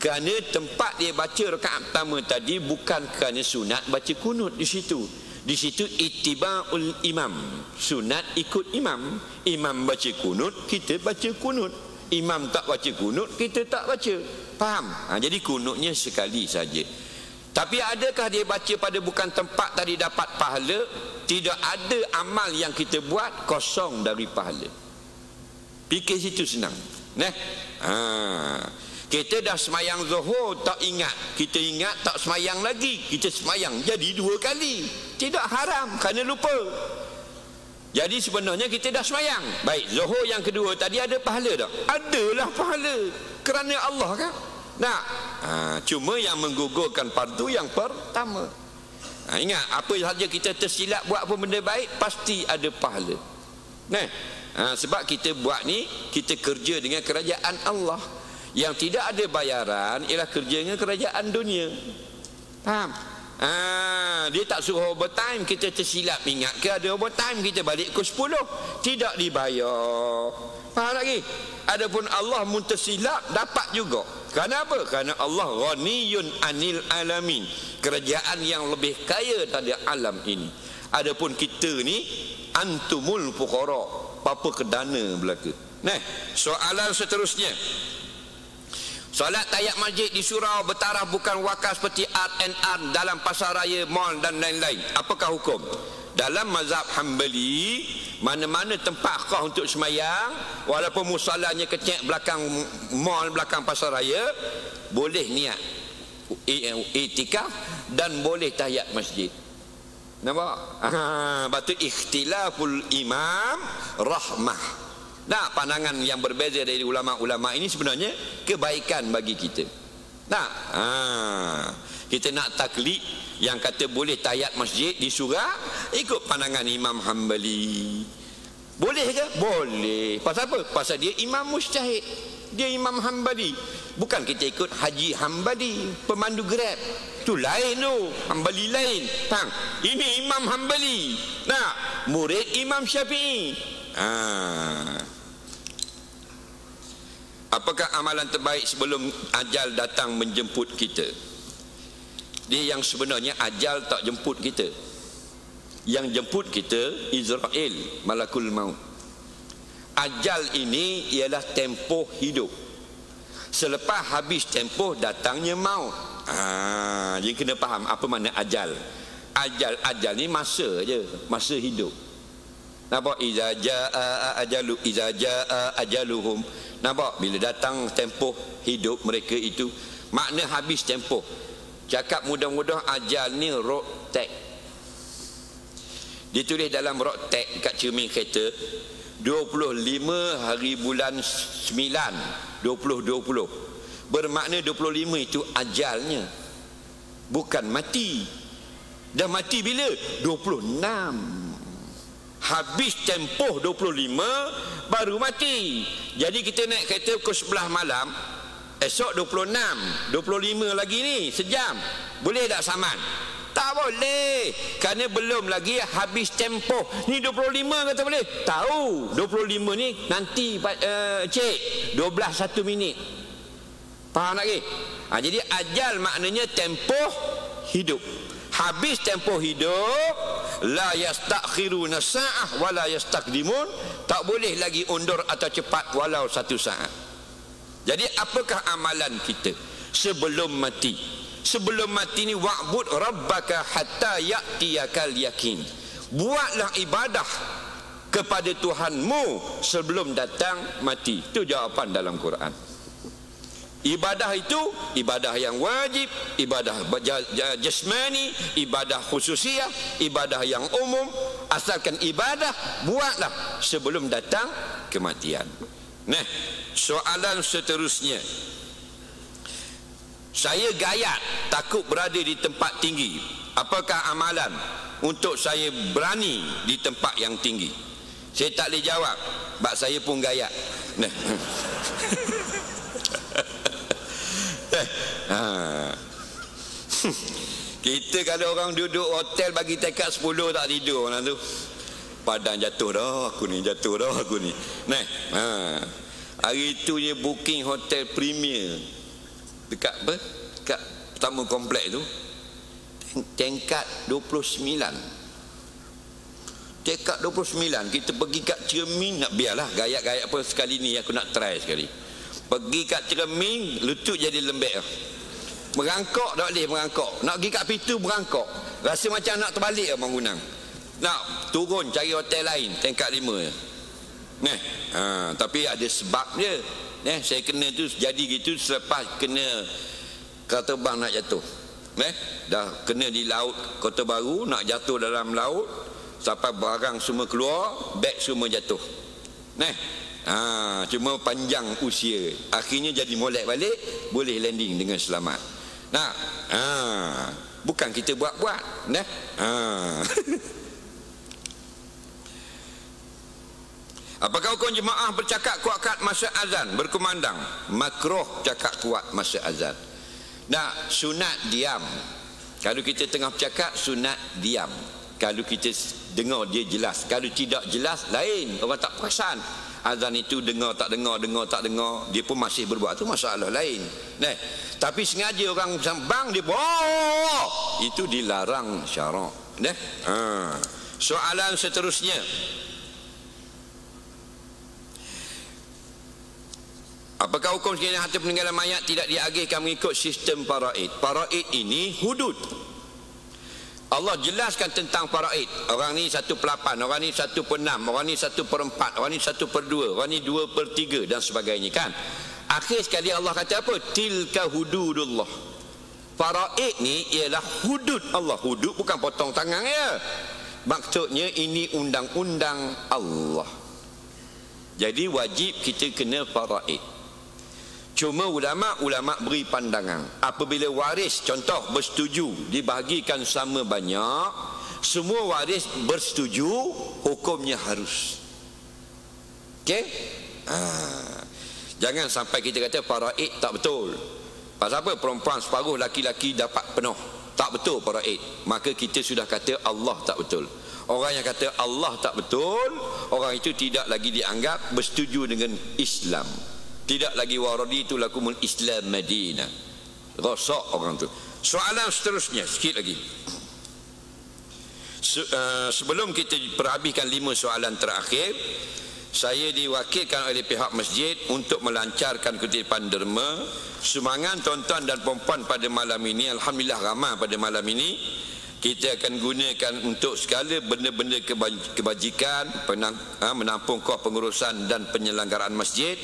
Kerana tempat dia baca rakaat pertama tadi bukan kerana sunat baca kunut di situ. Di situ ittiba'ul imam, sunat ikut imam. Imam baca kunut, kita baca kunut. Imam tak baca kunut, kita tak baca. Faham? Jadi kunutnya sekali saja. Tapi adakah dia baca pada bukan tempat tadi dapat pahala? Tidak ada amal yang kita buat kosong dari pahala. Fikir situ senang. Kita dah semayang zuhur tak ingat, kita ingat tak semayang lagi, kita semayang jadi 2 kali. Tidak haram kerana lupa. Jadi sebenarnya kita dah semayang. Baik, zuhur yang kedua tadi ada pahala tak? Adalah pahala kerana Allah kan. Nah, cuma yang menggugurkan fardu yang pertama. Ingat, apa saja kita tersilap buat apa benda baik, pasti ada pahala. Sebab kita buat ni, kita kerja dengan kerajaan Allah. Yang tidak ada bayaran ialah kerja dengan kerajaan dunia. Faham? Dia tak suruh overtime, kita tersilap ingat ke ada overtime, kita balik ke 10, tidak dibayar. Faham lagi? Adapun Allah mun tersilap dapat juga. Kerana apa? Kerana Allah ghaniyun anil alamin, kerajaan yang lebih kaya daripada alam ini. Adapun kita ni antumul fuqara, apa kedana belaka. Soalan seterusnya, solat tayat masjid di surau bertaraf bukan wakaf seperti R&R dalam pasar raya, mall dan lain-lain. Apakah hukum? Dalam mazhab Hambali, mana-mana tempat khas untuk semayang, walaupun musalanya kecil belakang mall, belakang pasar raya, boleh niat i'tikaf dan boleh tahiyat masjid. Nampak? Batu ikhtilaful imam rahmah. Nah, pandangan yang berbeza dari ulama-ulama ini sebenarnya kebaikan bagi kita. Kita nak taklid yang kata boleh tahiyat masjid di surau, ikut pandangan Imam Hambali. Boleh ke? Boleh. Pasal apa? Pasal dia imam mujtahid, dia Imam Hambali. Bukan kita ikut Haji Hambali, pemandu Grab. Tu lain tu, Hambali lain. Faham? Ini Imam Hambali. Murid Imam Syafi'i. Apakah amalan terbaik sebelum ajal datang menjemput kita? Dia yang sebenarnya ajal tak jemput kita. Yang jemput kita Israel, malakul maut. Ajal ini ialah tempoh hidup. Selepas habis tempoh datangnya maut. Jadi kena faham apa makna ajal. Ajal ni masa je, masa hidup. Nampak? Iza jaa ajaluhum. Nampak? Bila datang tempoh hidup mereka itu, makna habis tempoh. Cakap mudah-mudah ajal ni road tag. Ditulis dalam road tag kat cermin kereta 25 hari bulan 9 2020. Bermakna 25 itu ajalnya, bukan mati. Dah mati bila? 26 habis tempoh 25 baru mati. Jadi kita naik kereta pukul 11 malam, esok 26, 25 lagi ni sejam. Boleh tak saman? Tak boleh, kerana belum lagi habis tempoh. Ni 25 kata boleh? Tahu 25 ni nanti cik 12 1 minit. Faham tak ke? Jadi ajal maknanya tempoh hidup. Habis tempoh hidup, la yastakhiruna sa'ah wa la yastaqdimun, tak boleh lagi undur atau cepat walau 1 saat. Jadi apakah amalan kita sebelum mati? Sebelum mati ni, wa'bud rabbaka hatta ya'tiyakal yakin. Buatlah ibadah kepada Tuhanmu sebelum datang mati. Itu jawapan dalam Quran. Ibadah itu ibadah yang wajib, ibadah jasmani, ibadah khususiyah, ibadah yang umum. Asalkan ibadah, buatlah sebelum datang kematian. Nah, soalan seterusnya. Saya gayat, takut berada di tempat tinggi. Apakah amalan untuk saya berani di tempat yang tinggi? Saya tak boleh jawab, sebab saya pun gayat. Nah. Kita kalau orang duduk hotel bagi tekad 10 tak tidur orang tu. Padang jatuh dah aku ni, jatuh dah aku ni. Nah, hari tu je booking hotel premier dekat apa? Dekat pertama komplek tu. Tingkat 29. Tingkat 29 kita pergi kat Cermin, nak biarlah gayat-gayat apa sekali ni aku nak try sekali. Pergi kat Cermin, lutut jadi lembek. Merangkak tak boleh merangkak. Nak pergi kat pintu merangkak. Rasa macam nak terbalik Abang Gunang. Nak turun cari hotel lain, tingkat 5 je. Tapi ada sebab dia. Saya kena tu jadi gitu selepas kena kereta bang nak jatuh. Dah kena di laut Kota Baru, nak jatuh dalam laut, sampai barang semua keluar, beg semua jatuh. Cuma panjang usia, akhirnya jadi molek balik, boleh landing dengan selamat. Bukan kita buat-buat. Apakah hukum jemaah bercakap kuat-kuat masa azan berkumandang? Makruh cakap kuat masa azan. Sunat diam. Kalau kita tengah bercakap, sunat diam. Kalau kita dengar dia jelas. Kalau tidak jelas, lain. Orang tak perasan. Azan itu dengar tak dengar, dengar tak dengar, dia pun masih berbuat, itu masalah lain. Tapi sengaja orang sambang dia, itu dilarang syarak. Soalan seterusnya. Apakah hukum sekiranya harta peninggalan mayat tidak diagihkan mengikut sistem faraid? Faraid ini hudud. Allah jelaskan tentang faraid. Orang ni 1/8, orang ni 1/6, orang ni 1/4, orang ni 1/2, orang ni 2/3 dan sebagainya kan. Akhir sekali Allah kata apa? Tilka hududullah. Faraid ni ialah hudud Allah. Hudud bukan potong tangan ya. Maksudnya ini undang-undang Allah. Jadi wajib kita kena faraid. Cuma ulama beri pandangan, apabila waris contoh bersetuju dibahagikan sama banyak, semua waris bersetuju, hukumnya harus. Okey? Jangan sampai kita kata faraid tak betul. Pasal apa? Perempuan separuh, laki-laki dapat penuh. Tak betul faraid. Maka kita sudah kata Allah tak betul. Orang yang kata Allah tak betul, orang itu tidak lagi dianggap bersetuju dengan Islam. Tidak lagi waraditu lakumul Islam Madinah. Rosak orang tu. Soalan seterusnya sikit lagi. Sebelum kita perhabiskan 5 soalan terakhir, saya diwakilkan oleh pihak masjid untuk melancarkan kutipan derma. Sumbangan tuan-tuan dan puan-puan pada malam ini, alhamdulillah ramai pada malam ini. Kita akan gunakan untuk segala benda-benda kebajikan, menampung kos pengurusan dan penyelenggaraan masjid.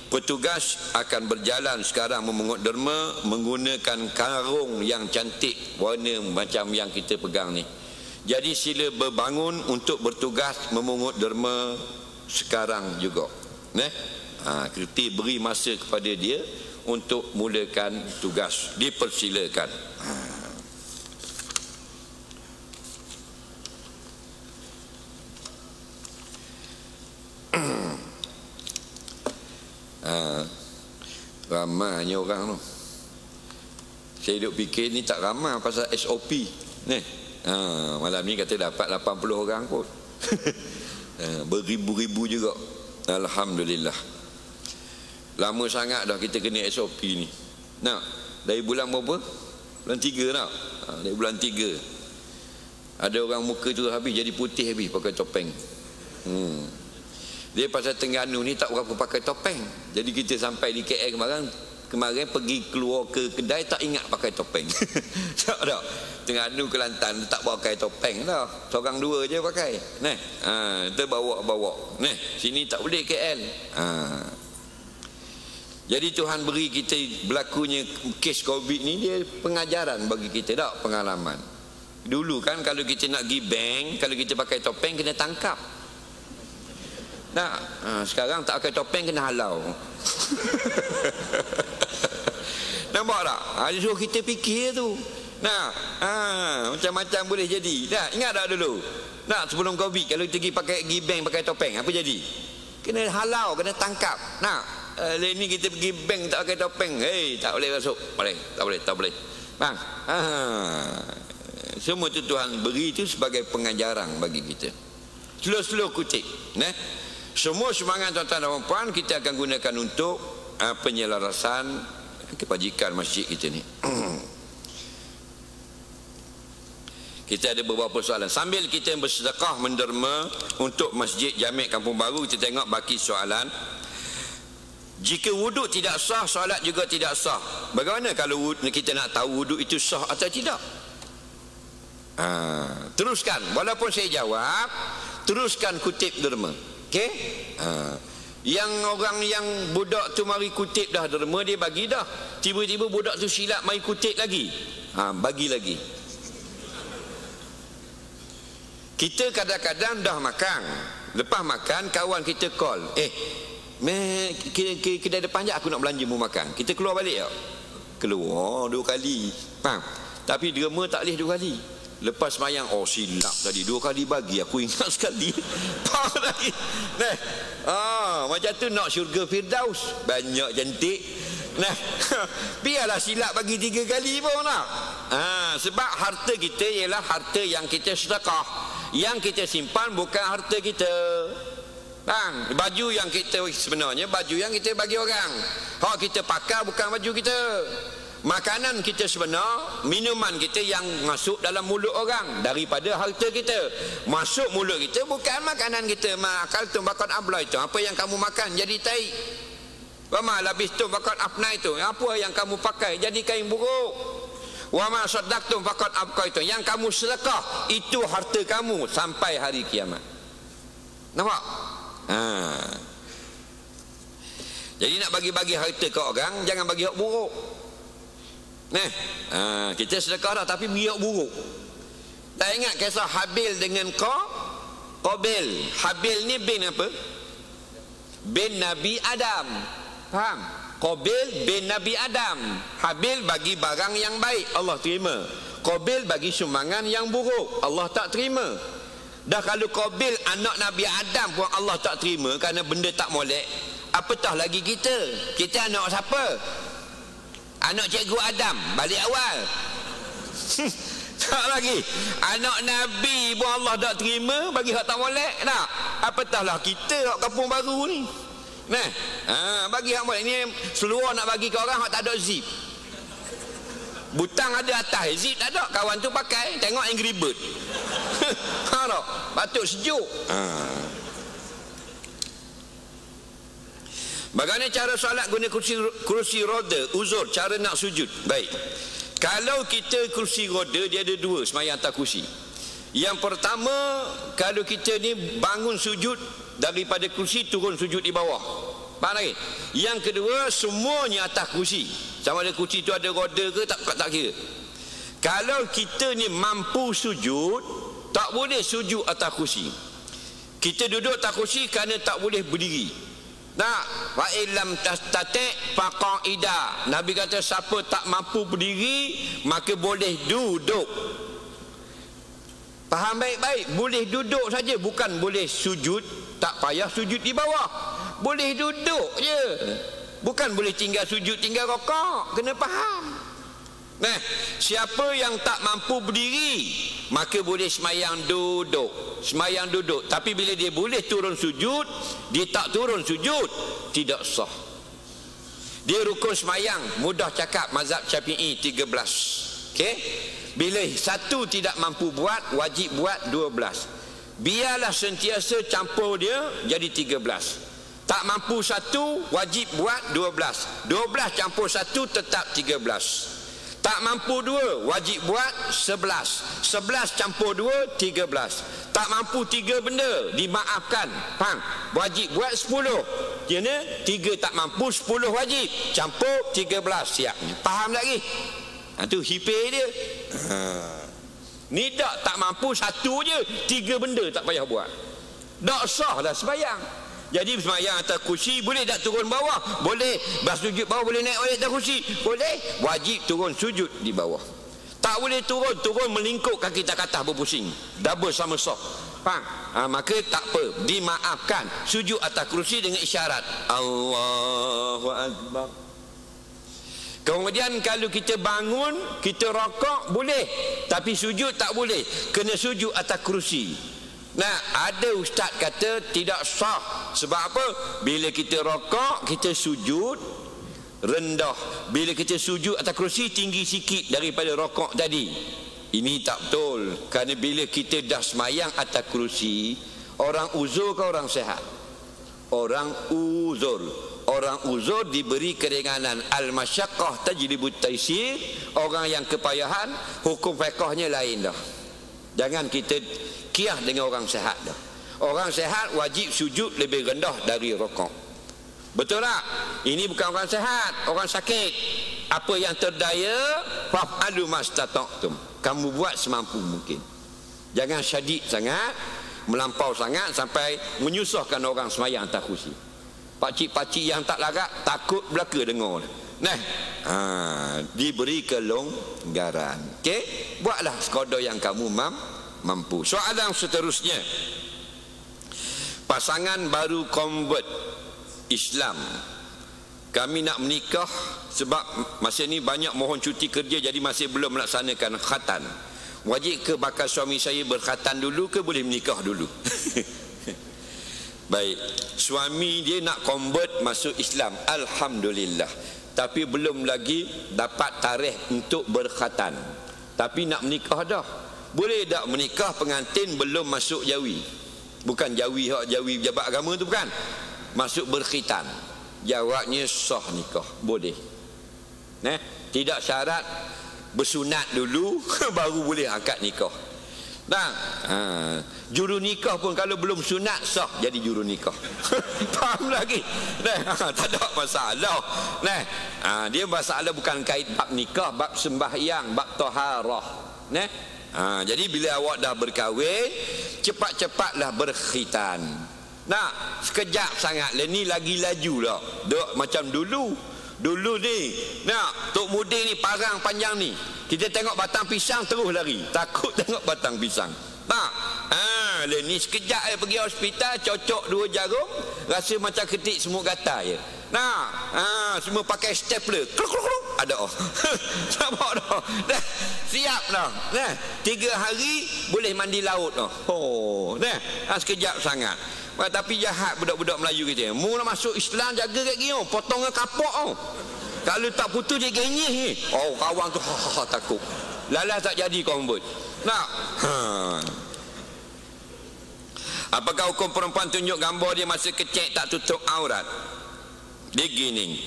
Petugas akan berjalan sekarang memungut derma menggunakan karung yang cantik warna macam yang kita pegang ni. Jadi sila berbangun untuk bertugas memungut derma sekarang juga. Kita beri masa kepada dia untuk mulakan tugas. Dipersilakan. Ramainya orang tu. Saya duduk fikir ni tak ramai pasal SOP ni. Malam ni kata dapat 80 orang kot. Beribu-ribu juga. Alhamdulillah. Lama sangat dah kita kena SOP ni. Nah, dari bulan berapa? Bulan 3 nak. Dari bulan 3. Ada orang muka tu habis jadi putih habis pakai topeng. Dia pasal Terengganu ni tak berapa pakai topeng. Jadi kita sampai di KL kemarin pergi keluar ke kedai tak ingat pakai topeng. Tak tak. Terengganu Kelantan tak pakai topeng dah. Seorang dua je pakai. Nah, kita bawa. Nah, sini tak boleh KL. Jadi Tuhan beri kita berlakunya kes COVID ni dia pengajaran bagi kita tak, pengalaman. Dulu kan kalau kita nak pergi bank, kalau kita pakai topeng kena tangkap. Nah, sekarang tak pakai topeng kena halau. Nampak tak? Dia suruh kita fikir tu. Nah, macam-macam boleh jadi. Nah, ingat tak dulu? Nah, sebelum COVID kalau kita pergi bank pakai topeng, apa jadi? Kena halau, kena tangkap. Nah, ni kita pergi bank tak pakai topeng, tak boleh masuk. Tak boleh. Bang, semua tu Tuhan beri itu sebagai pengajaran bagi kita. Slow kutip. Semua semangat tuan-tuan dan puan kita akan gunakan untuk penyelarasan kebajikan masjid kita ni. Kita ada beberapa soalan. Sambil kita bersedekah menderma untuk Masjid Jamek Kampung Baru, kita tengok baki soalan. Jika wuduk tidak sah, solat juga tidak sah. Bagaimana kalau kita nak tahu wuduk itu sah atau tidak? Teruskan. Walaupun saya jawab, teruskan kutip derma. Okey? Yang orang yang budak tu mari kutip dah derma, dia bagi dah. Tiba-tiba budak tu silap mari kutip lagi. Bagi lagi. Kita kadang-kadang dah makan. Lepas makan kawan kita call. Kedai depan je aku nak belanja mau makan. Kita keluar balik tak? Keluar 2 kali. Faham? Tapi derma tak boleh 2 kali. Lepas semayang, silap tadi 2 kali bagi, aku ingat sekali. Faham lagi? Macam tu nak syurga Firdaus. Banyak cantik. Biarlah silap bagi 3 kali pun nak. Sebab harta kita ialah harta yang kita sedekah. Yang kita simpan bukan harta kita. Bang, baju yang kita sebenarnya baju yang kita bagi orang. Hak kita pakai bukan baju kita. Makanan kita sebenar, minuman kita yang masuk dalam mulut orang daripada harta kita. Masuk mulut kita bukan makanan kita. Makal tu bakal abla itu. Apa yang kamu makan jadi tai. Wama labis tu bakal afna itu. Apa yang kamu pakai jadi kain buruk. Wama saddaqtum faqad abqaitu. Yang kamu sedekah itu harta kamu sampai hari kiamat. Nampak? Jadi nak bagi-bagi harta ke orang, jangan bagi hak buruk. Kita sedekah dah tapi bagi hak buruk. Tak ingat kisah Habil dengan Qabil. Habil ni bin apa? Bin Nabi Adam. Faham? Qabil bin Nabi Adam. Habil bagi barang yang baik, Allah terima. Qabil bagi sumbangan yang buruk, Allah tak terima. Dah kalau Qabil anak Nabi Adam pun Allah tak terima kerana benda tak molek, apatah lagi kita. Kita anak siapa? Anak cikgu Adam, balik awal. Tak lagi. Anak Nabi pun Allah tak terima, bagi hak tak molek nak. Apatahlah kita hak Kampung Baru ni. Bagi hak molek ni seluar nak bagi ke orang hak tak ada zip. Butang ada atas, zip tak ada. Kawan tu pakai, tengok Angry Bird. Batuk sejuk. Bagaimana cara solat guna kursi roda? Uzur, cara nak sujud. Baik. Kalau kita kursi roda, dia ada 2 semayang atas kursi. Yang pertama, kalau kita ni bangun sujud daripada kursi, turun sujud di bawah. Faham lagi? Yang kedua, semuanya atas kursi. Sama ada kursi tu ada roda ke tak kira. Kalau kita ni mampu sujud, tak boleh sujud atas kursi. Kita duduk atas kursi kerana tak boleh berdiri. Wa illam tastati' faqa'ida. Nabi kata siapa tak mampu berdiri maka boleh duduk. Faham baik-baik, boleh duduk saja, bukan boleh sujud. Tak payah sujud di bawah. boleh duduk je. Bukan boleh tinggal sujud, tinggal rokok. Kena faham. Nah, siapa yang tak mampu berdiri, maka boleh semayang duduk. Semayang duduk. Tapi bila dia boleh turun sujud, dia tak turun sujud, tidak sah. Dia rukun semayang, mudah cakap mazhab Syafi'i 13. Okey? Bila satu tidak mampu buat, wajib buat 12. Biarlah sentiasa campur dia jadi 13. Tak mampu satu, wajib buat 12. 12 campur satu tetap 13. Tak mampu dua, wajib buat 11. 11 campur dua, 13. Tak mampu tiga benda, dimaafkan. Faham? Wajib buat 10. Jadi 3 tak mampu, 10 wajib. Campur 13, siap. Faham lagi? Itu hipir dia. Ni tak mampu satu je, 3 benda tak payah buat. Tak sah dah sembahyang. Jadi sembahyang atas kursi boleh tak turun bawah? Boleh. Bersujud bawah boleh naik balik atas kursi? Boleh. Wajib turun sujud di bawah. Tak boleh turun melingkup kaki tak atas berpusing. Double somersault. Faham? Maka tak apa, dimaafkan. Sujud atas kursi dengan isyarat Allahu Akbar. Kemudian kalau kita bangun, kita rokok boleh, tapi sujud tak boleh. Kena sujud atas kerusi. Nah, ada ustaz kata tidak sah. Sebab apa? Bila kita rokok, kita sujud rendah. Bila kita sujud atas kerusi, tinggi sikit daripada rokok tadi. Ini tak betul. Kerana bila kita dah semayang atas kerusi, orang uzur ke orang sehat? Orang uzur. Orang uzur diberi keringanan. Al-masyaqqah tajlibut taysir. Orang yang kepayahan, hukum fiqhnya lain dah. Jangan kita kiyah dengan orang sehat dah. Orang sehat wajib sujud lebih rendah dari rokok. Betul tak? Ini bukan orang sehat, orang sakit. Apa yang terdaya, fa'alu mastata'tum. Kamu buat semampu mungkin. Jangan syadid sangat, melampau sangat sampai menyusahkan orang semayang atas kursi. Pakcik-pakcik yang tak larat takut belaka dengar. Nah, diberi kelonggaran. Okey, buatlah sekadar yang kamu mampu. Soalan seterusnya, pasangan baru convert Islam, kami nak menikah sebab masa ni banyak mohon cuti kerja, jadi masih belum melaksanakan khatan. Wajib ke bakal suami saya berkhatan dulu ke boleh menikah dulu? Baik, suami dia nak convert masuk Islam, alhamdulillah, tapi belum lagi dapat tarikh untuk berkhatan, tapi nak menikah dah. Boleh tak menikah pengantin belum masuk jawi? Bukan jawi hak jawi pejabat agama tu, bukan. Masuk berkhitan. Jawabnya sah nikah, boleh. Tidak syarat bersunat dulu baru boleh akad nikah. Nah, juru nikah pun kalau belum sunat sah jadi juru nikah. Faham lagi? Tak ada masalah. Dia masalah bukan kait bab nikah, bab sembahyang, bab taharah. Jadi bila awak dah berkahwin, cepat-cepatlah berkhitan. Sekejap sangat lah ni, lagi laju lah. Duk macam dulu ni. Tok Mudin ni parang panjang ni, kita tengok batang pisang terus lari, takut tengok batang pisang. Lah ni sekejap pergi hospital, cocok 2 jarum, rasa macam ketik semut gatal je. Semua pakai stapler. Ada nampak dah. Siap dah. 3 hari boleh mandi laut dah. Sekejap sangat. Tapi jahat budak-budak Melayu kita. Mu nak masuk Islam jaga kat gini, potong dengan kapok. Kalau tak putus dia genyih ni. Kawan tu takut. Lalas tak jadi convert. Apakah hukum perempuan tunjuk gambar dia masa kecil tak tutup aurat? Dia gini.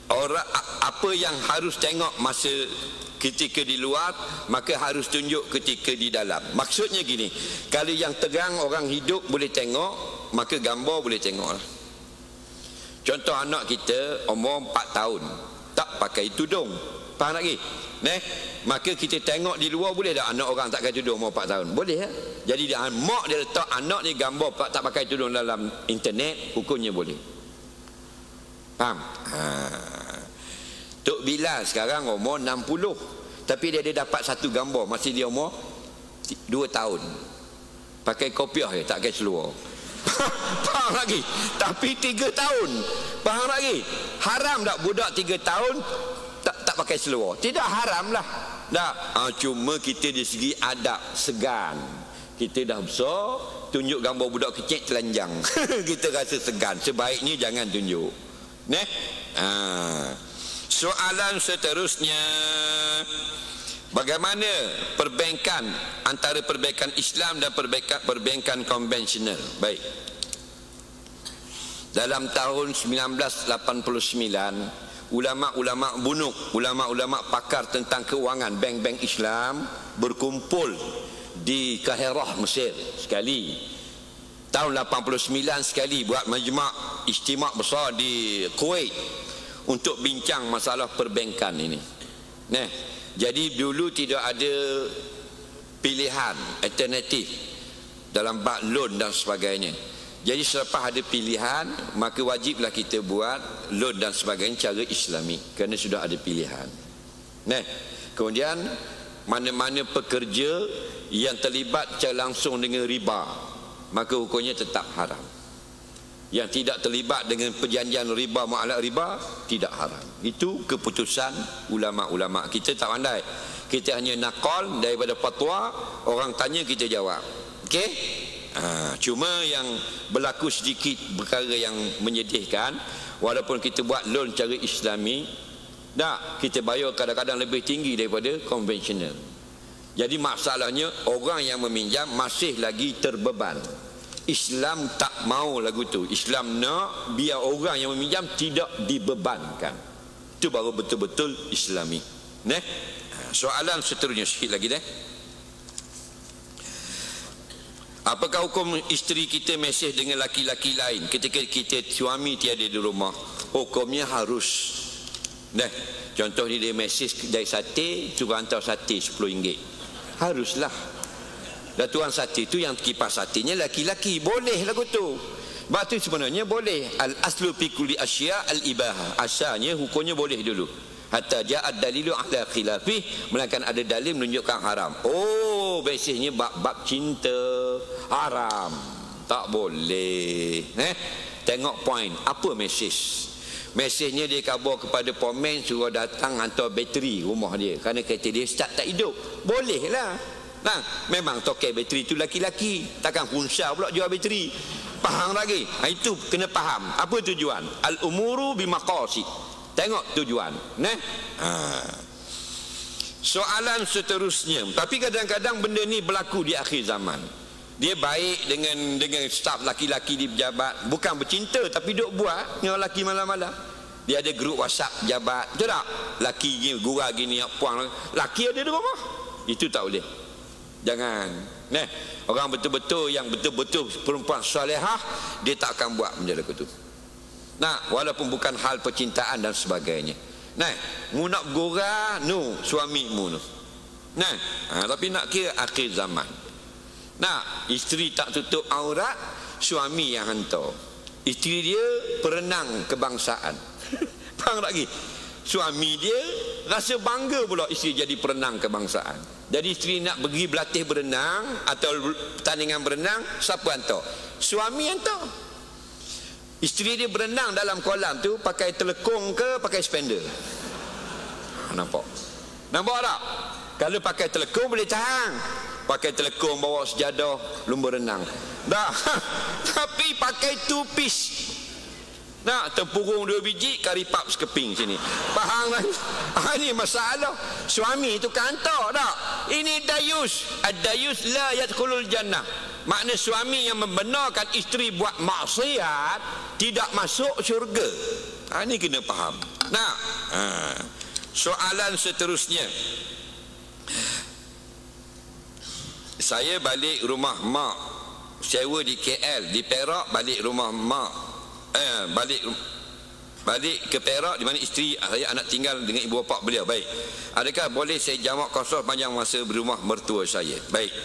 Orang apa yang harus tengok masa ketika di luar, maka harus tunjuk ketika di dalam. Maksudnya gini, kalau yang terang orang hidup boleh tengok, maka gambar boleh tengok. Contoh anak kita umur 4 tahun tak pakai tudung, faham lagi? Maka kita tengok di luar, boleh tak anak orang tak pakai tudung umur 4 tahun? Boleh ya? Jadi mak dia letak anak ni gambar tak pakai tudung dalam internet, hukumnya boleh. Faham? Tok Bilal sekarang umur 60, tapi dia dapat satu gambar masih dia umur 2 tahun. Pakai kopiah je, tak pakai seluar. Faham lagi? Tapi 3 tahun. Faham lagi? Haram tak budak 3 tahun tak pakai seluar? Tidak haram lah. Tak. Cuma kita dari segi adab segan. Kita dah besar, tunjuk gambar budak kecil telanjang. Kita rasa segan. Sebaiknya jangan tunjuk. Neh? Soalan seterusnya, bagaimana perbankan antara perbankan Islam dan perbankan konvensional? Baik. Dalam tahun 1989, ulama-ulama bunuk, ulama-ulama pakar tentang keuangan bank-bank Islam berkumpul di Kahirah, Mesir sekali. Tahun 89 sekali buat majma' istimak besar di Kuwait untuk bincang masalah perbankan ini. Nah, jadi dulu tidak ada pilihan alternatif dalam bab loan dan sebagainya. Jadi selepas ada pilihan, maka wajiblah kita buat loan dan sebagainya cara Islami, kerana sudah ada pilihan. Nah, kemudian mana-mana pekerja yang terlibat secara langsung dengan riba, maka hukumnya tetap haram. Yang tidak terlibat dengan perjanjian riba muamalah riba tidak haram. Itu keputusan ulama-ulama. Kita tak pandai. Kita hanya naqal daripada fatwa, orang tanya kita jawab. Okey? Cuma yang berlaku sedikit perkara yang menyedihkan, walaupun kita buat loan cara Islami, tak, kita bayar kadang-kadang lebih tinggi daripada konvensional. Jadi masalahnya orang yang meminjam masih lagi terbeban. Islam tak mau lagu tu. Islam nak biar orang yang meminjam tidak dibebankan. Itu baru betul-betul Islami. Soalan seterusnya sikit lagi deh. Apakah hukum isteri kita mesej dengan laki-laki lain ketika kita suami tiada di rumah? Hukumnya harus. Contoh ni dia mesej dari sate, suruh hantar sate RM10. Haruslah. Dan tuan sate tu yang kipas satenya laki-laki. Boleh lagu tu. Sebab tu sebenarnya boleh. Al-aslu fi kulli asya al-ibaha. Asalnya hukumnya boleh dulu. Hatta ja'ad dalilu ala khilafih, melainkan ada dalil menunjukkan haram. Oh, biasanya bab-bab cinta haram. Tak boleh. Tengok poin. Apa mesej? Mesejnya dia khabar kepada pomen suruh datang hantar bateri rumah dia. Kerana kereta dia start tak hidup. Boleh lah. Nah, memang tokai bateri itu laki-laki. Takkan punsa pula jual bateri. Faham lagi? Itu kena faham. Apa tujuan? Al-umuru bimaqasid. Tengok tujuan. Soalan seterusnya. Tapi kadang-kadang benda ni berlaku di akhir zaman. Dia baik dengan staf laki-laki di pejabat, bukan bercinta tapi duk buat dengan laki malam-malam. Dia ada grup WhatsApp pejabat. Betul tak? Laki gini, gurau gini, puang. Laki ada di rumah. Itu tak boleh. Jangan. Orang betul-betul yang betul-betul perempuan salihah, dia tak akan buat benda lagu tu. Walaupun bukan hal percintaan dan sebagainya. Mu nak bergurau, no, suamimu no. Tapi nak kira akhir zaman. Isteri tak tutup aurat, suami yang hantar. Isteri dia perenang kebangsaan. Faham lagi? Suami dia rasa bangga pula isteri jadi perenang kebangsaan. Jadi isteri nak pergi berlatih berenang atau pertandingan berenang, siapa hantar? Suami hantar. Isteri dia berenang dalam kolam tu pakai telekung ke pakai spender? Nampak? Nampak tak? Kalau pakai telekung boleh tahan. Pakai telekung bawa sejadah lumba renang. Dah. Tapi pakai two-piece. Tempurung 2 biji, kari pap sekeping sini. Faham kan? Ini masalah. Suami tu kantor tak? Ini dayus. Ad-dayus la yadkhulul jannah. Makna suami yang membenarkan isteri buat maksiat tidak masuk syurga. Ini kena faham. Soalan seterusnya. Saya balik rumah mak, sewa di KL, di Perak, balik rumah mak. Balik ke Perak di mana isteri saya anak tinggal dengan ibu bapa beliau. Baik. Adakah boleh saya jamak kosong panjang masa berumah mertua saya? Baik.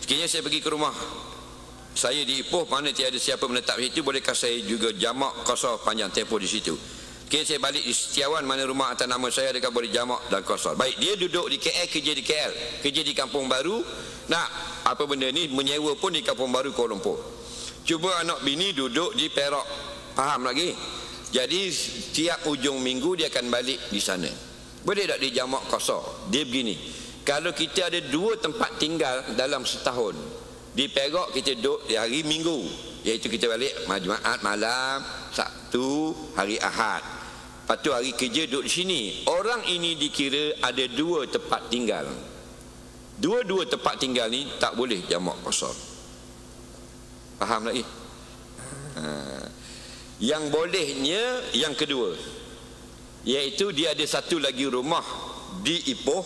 Sekiranya saya pergi ke rumah saya di Ipoh, mana tiada siapa menetap di situ, bolehkah saya juga jamak kosong panjang tempoh di situ? Sekiranya saya balik di Setiawan, mana rumah atas nama saya, adakah boleh jamak dan kosong? Baik, dia duduk di KL, kerja di KL, kerja di Kampung Baru. Apa benda ni menyewa pun di Kampung Baru Kuala Lumpur. Cuba anak bini duduk di Perak. Faham lagi? Jadi tiap ujung minggu dia akan balik di sana. Boleh tak dia jamak qasar? Dia begini, kalau kita ada 2 tempat tinggal dalam setahun, di Perak kita duduk di hari Minggu, iaitu kita balik Jumaat malam, Sabtu, hari Ahad. Lepas tu hari kerja duduk di sini. Orang ini dikira ada 2 tempat tinggal. Dua-dua tempat tinggal ni tak boleh jamak qasar. Faham lagi? Yang bolehnya yang kedua, iaitu dia ada satu lagi rumah di Ipoh,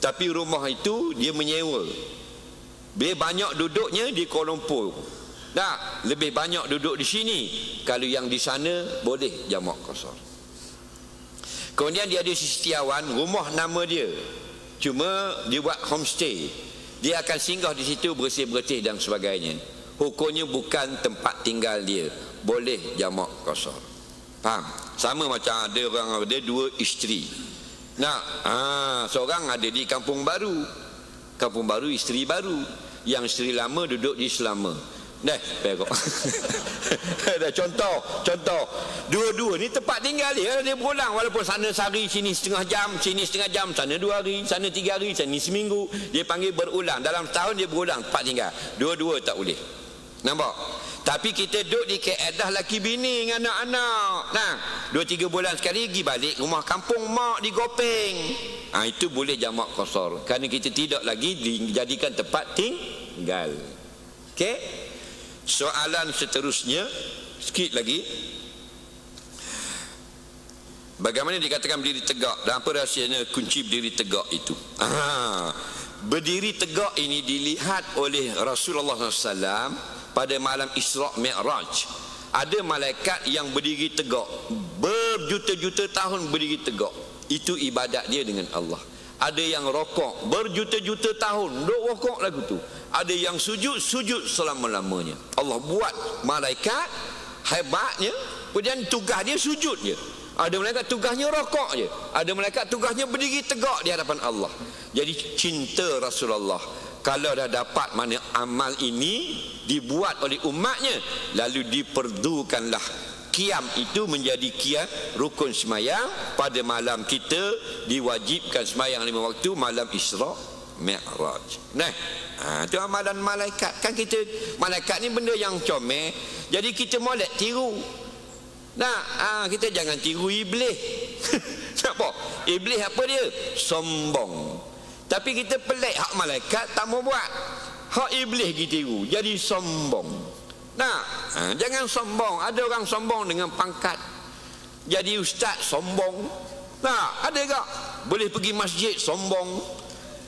tapi rumah itu dia menyewa. Dia banyak duduknya di Kuala Lumpur. Tak, lebih banyak duduk di sini. Kalau yang di sana boleh jamak qasar. Kemudian dia ada setiawan, rumah nama dia, cuma dia buat homestay. Dia akan singgah di situ bersih-bersih dan sebagainya. Hukumnya bukan tempat tinggal dia, boleh jamak qasar. Faham? Sama macam ada orang ada 2 isteri. Seorang ada di Kampung Baru. Kampung Baru isteri baru. Yang isteri lama duduk di Selama. Perak. Ada contoh. Dua-dua ni tempat tinggal dia. Dia berulang walaupun sana sehari, sini setengah jam, sini setengah jam, sana 2 hari, sana 3 hari, sana seminggu. Dia panggil berulang. Dalam setahun dia berulang tempat tinggal. Dua-dua tak boleh. Nampak? Tapi kita duduk di kaedah laki bini dengan anak-anak. 2-3 bulan sekali pergi balik rumah kampung mak di Gopeng. Itu boleh jamak qasar. Kerana kita tidak lagi dijadikan tempat tinggal. Okey? Soalan seterusnya, sikit lagi. Bagaimana dikatakan berdiri tegak dan apa rahsianya kunci berdiri tegak itu? Berdiri tegak ini dilihat oleh Rasulullah SAW pada malam Isra' Mi'raj. Ada malaikat yang berdiri tegak, berjuta-juta tahun berdiri tegak. Itu ibadat dia dengan Allah. Ada yang rokok berjuta-juta tahun, duk rokok lagu tu. Ada yang sujud selama-lamanya. Allah buat malaikat hebatnya, kemudian tugas dia sujud je. Ada malaikat tugasnya rokok je. Ada malaikat tugasnya berdiri tegak di hadapan Allah. Jadi cinta Rasulullah, kalau dah dapat mana amal ini dibuat oleh umatnya, lalu diperdukanlah qiyam itu menjadi qiyam rukun semayang. Pada malam kita diwajibkan semayang 5 waktu malam Isra' Mi'raj. Itu amalan malaikat. Kan kita, malaikat ni benda yang comel, jadi kita molek tiru. Kita jangan tiru iblis. Apa? Iblis apa dia? Sombong. Tapi kita pelik, hak malaikat tak mau buat, hak iblis kita tiru, jadi sombong. Jangan sombong. Ada orang sombong dengan pangkat, jadi ustaz sombong. Ada tak? Boleh pergi masjid sombong,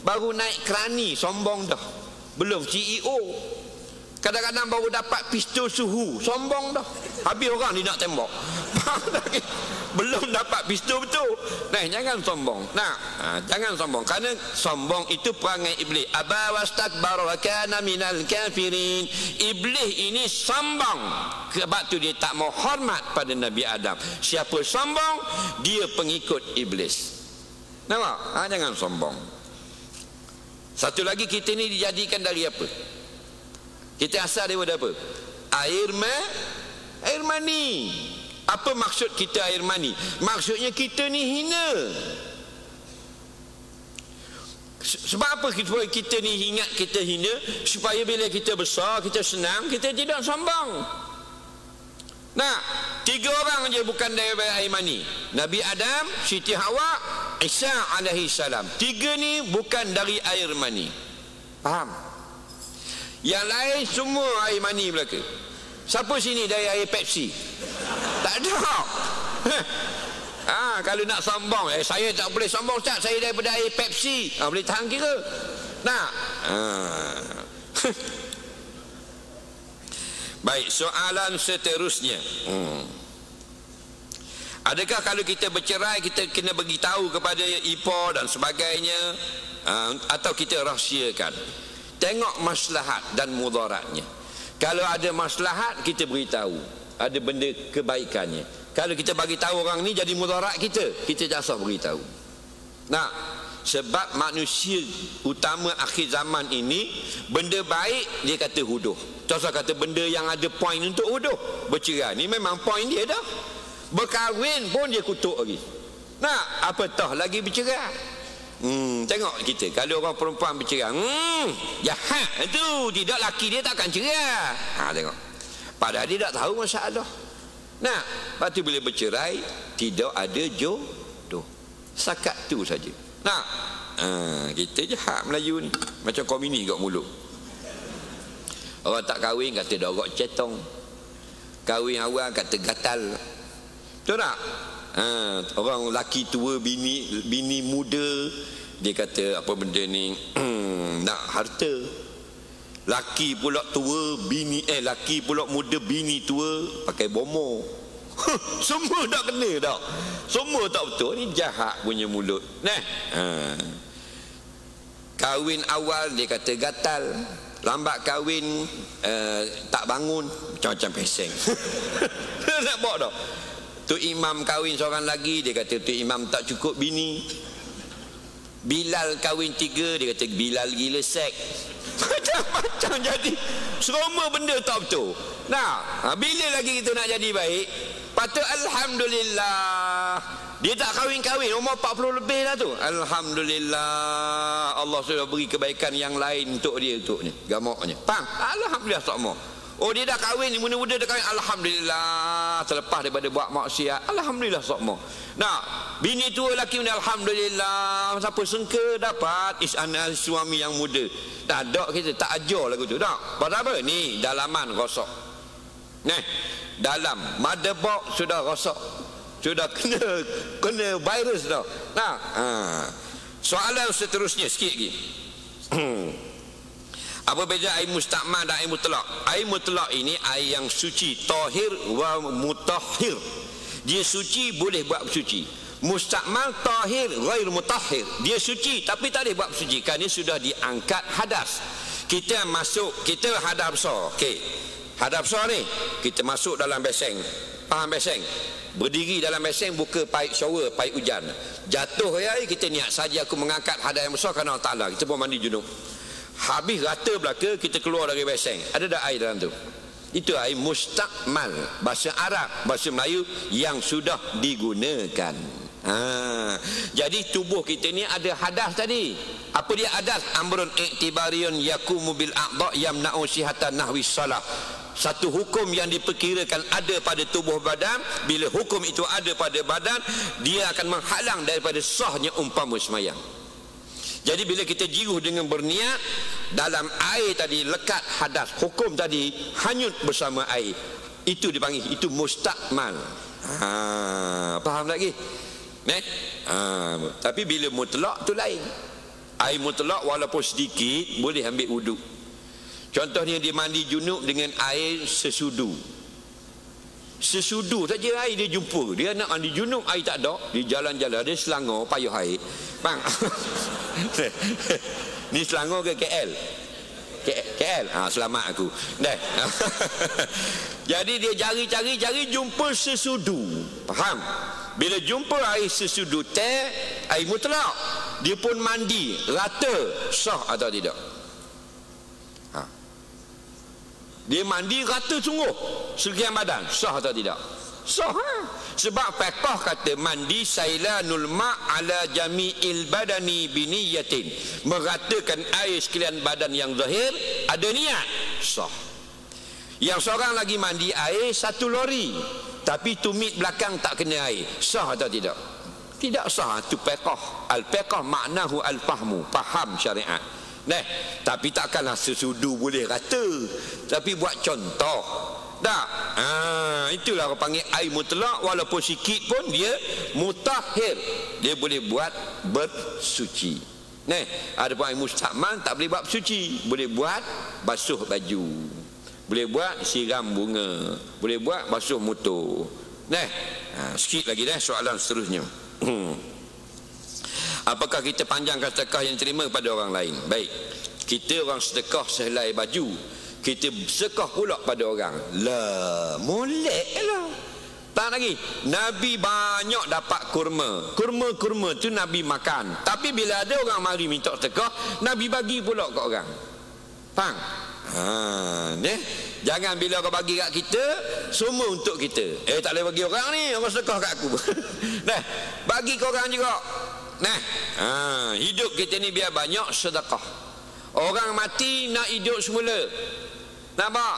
baru naik kerani sombong dah, belum CEO. Kadang-kadang baru dapat pistol suhu sombong dah, habis orang dia nak tembak. Belum dapat pistol betul. Jangan sombong. Jangan sombong, kerana sombong itu perangai iblis. Aba wastakbara wa kana minal kafirin. Iblis ini sombong, sebab tu dia tak mau hormat pada Nabi Adam. Siapa sombong, dia pengikut iblis. Nampak? Jangan sombong. Satu lagi, kita ni dijadikan dari apa? Kita asal daripada apa? Air mani. Apa maksud kita air mani? Maksudnya kita ni hina. Sebab apa kita ni ingat kita hina? Supaya bila kita besar, kita senang, kita tidak sombong. 3 orang je bukan daripada air mani. Nabi Adam, Siti Hawa, Isa alaihi salam. 3 ni bukan dari air mani. Faham? Yang lain semua air mani belaka. Siapa sini dari air Pepsi? Tak ada. Kalau nak sombong, saya tak boleh sombong Ustaz, saya daripada air Pepsi. Boleh tahan kira. Baik, soalan seterusnya. Adakah kalau kita bercerai kita kena beritahu kepada ipar dan sebagainya, atau kita rahsiakan? Tengok maslahat dan mudaratnya. Kalau ada maslahat, kita beritahu, ada benda kebaikannya. Kalau kita bagi tahu orang ni jadi mudarat kita tak usah beritahu. Sebab manusia utama akhir zaman ini, benda baik dia kata huduh. Contoh kata benda yang ada poin untuk huduh. Bercerai ni memang poin dia dah. Berkahwin pun dia kutuk lagi. Nah, apatah lagi bercerai. Tengok kita, kalau orang perempuan bercerai, jahat itu, tidak, laki dia takkan cerai. Tengok. Padahal dia tak tahu masalah. Nah, lepas tu bila bercerai, tidak ada jodoh. Sakat tu saja. Nah, kita jahat Melayu ni. Macam komunis kat mulut. Orang tak kahwin kata dorok cetong. Kahwin awal kata gatal. Betul tak? Orang laki tua, bini muda, dia kata apa benda ni, nak harta. Laki pula tua, laki pula muda, bini tua pakai bomo. Semua tak kena tak? Semua tak betul. Ni jahat punya mulut. Kahwin awal dia kata gatal, lambat kahwin tak bangun, macam-macam peseng. Nak buat tak? Tu imam kahwin seorang lagi, dia kata tu imam tak cukup bini. Bilal kahwin 3, dia kata Bilal gila seks. Macam-macam jadi. Semua benda tak betul. Nah, bila lagi kita nak jadi baik, patut alhamdulillah. Dia tak kahwin-kahwin, umur 40 lebih dah tu. Alhamdulillah, Allah sudah beri kebaikan yang lain untuk dia, untuknya, gamaknya. Faham? Alhamdulillah semua. Oh, dia dah kahwin, muda-muda dah kahwin, alhamdulillah. Terlepas daripada buat maksiat, alhamdulillah semua. Nah, bini tua laki ni alhamdulillah. Siapa sangka dapat is'anah suami yang muda. Dah dak kita tak ajar lagu tu dak. Pasal apa? Ni dalaman rosak. Dalam motherboard sudah rosak. Sudah kena virus dah. Nah, soalan seterusnya sikit lagi. Apa beza air mustakmal dan air mutlak? Air mutlak ini air yang suci, tahir wa mutahhir. Dia suci boleh buat bersuci. Mustakmal tahir ghair mutahhir. Dia suci tapi tak boleh buat bersuci kerana sudah diangkat hadas. Kita masuk, kita hadas besar. Okey. Hadas besar ni, kita masuk dalam beseng. Faham beseng? Berdiri dalam beseng, buka paip shower, paip hujan. Jatuh air, kita niat saja aku mengangkat hadas yang besar kerana Allah Ta'ala. Kita pun mandi junub. Habis rata belaka, kita keluar dari beseng. Ada tak air dalam tu? Itu air mustakmal. Bahasa Arab, bahasa Melayu yang sudah digunakan. Jadi tubuh kita ni ada hadas tadi. Apa dia hadas? Amrun i'tibariyun yakumu bil a'dha yamna'u sihatan nahwi salah. Satu hukum yang diperkirakan ada pada tubuh badan. Bila hukum itu ada pada badan, dia akan menghalang daripada sahnya umpama semayang. Jadi bila kita jiruh dengan berniat, dalam air tadi lekat hadas, hukum tadi hanyut bersama air. Itu dipanggil, itu mustakmal. Faham lagi? Tapi bila mutlak tu lain. Air mutlak walaupun sedikit boleh ambil wuduk. Contohnya dia mandi junub dengan air sesudu. Sesudu saja air dia jumpa. Dia nak mandi junub, air tak ada. Dia jalan-jalan, dia Selangor payah air. Bang. Ni Selangor ke KL? KL. Selamat aku. Dah. Jadi dia cari jumpa sesudu. Faham? Bila jumpa air sesudu teh, air mutlak, dia pun mandi rata, sah atau tidak? Dia mandi rata sungguh sekian badan, sah atau tidak? Sah. Sebab fiqh kata mandi sailanul ma' ala jami'il badani biniyatin, meratakan air sekalian badan yang zahir ada niat, sah. Yang seorang lagi mandi air satu lori tapi tumit belakang tak kena air, sah atau tidak? Tidak sah. Itu fiqh. Al-fiqh maknahu al-fahmu, faham syariat. Tapi takkanlah sesudu boleh rata. Tapi buat contoh. Tak? Itulah orang panggil air mutlak. Walaupun sikit pun dia mutahhir. Dia boleh buat bersuci. Ada pun air mustakmal tak boleh buat bersuci. Boleh buat basuh baju. Boleh buat siram bunga. Boleh buat basuh motor. Sikit lagi soalan seterusnya. Apakah kita panjangkan sedekah yang terima kepada orang lain? Baik. Kita orang sedekah sehelai baju, kita sedekah pula pada orang. Lah, molek lah. Tak lagi. Nabi banyak dapat kurma. Kurma-kurma tu Nabi makan. Tapi bila ada orang mari minta sedekah, Nabi bagi pula kat orang. Faham? Jangan bila kau bagi kat kita, semua untuk kita. Tak boleh bagi orang ni, orang sedekah kat aku. Nah, bagi ke orang juga. Nah, hidup kita ni biar banyak sedekah. Orang mati nak hidup semula. Nampak?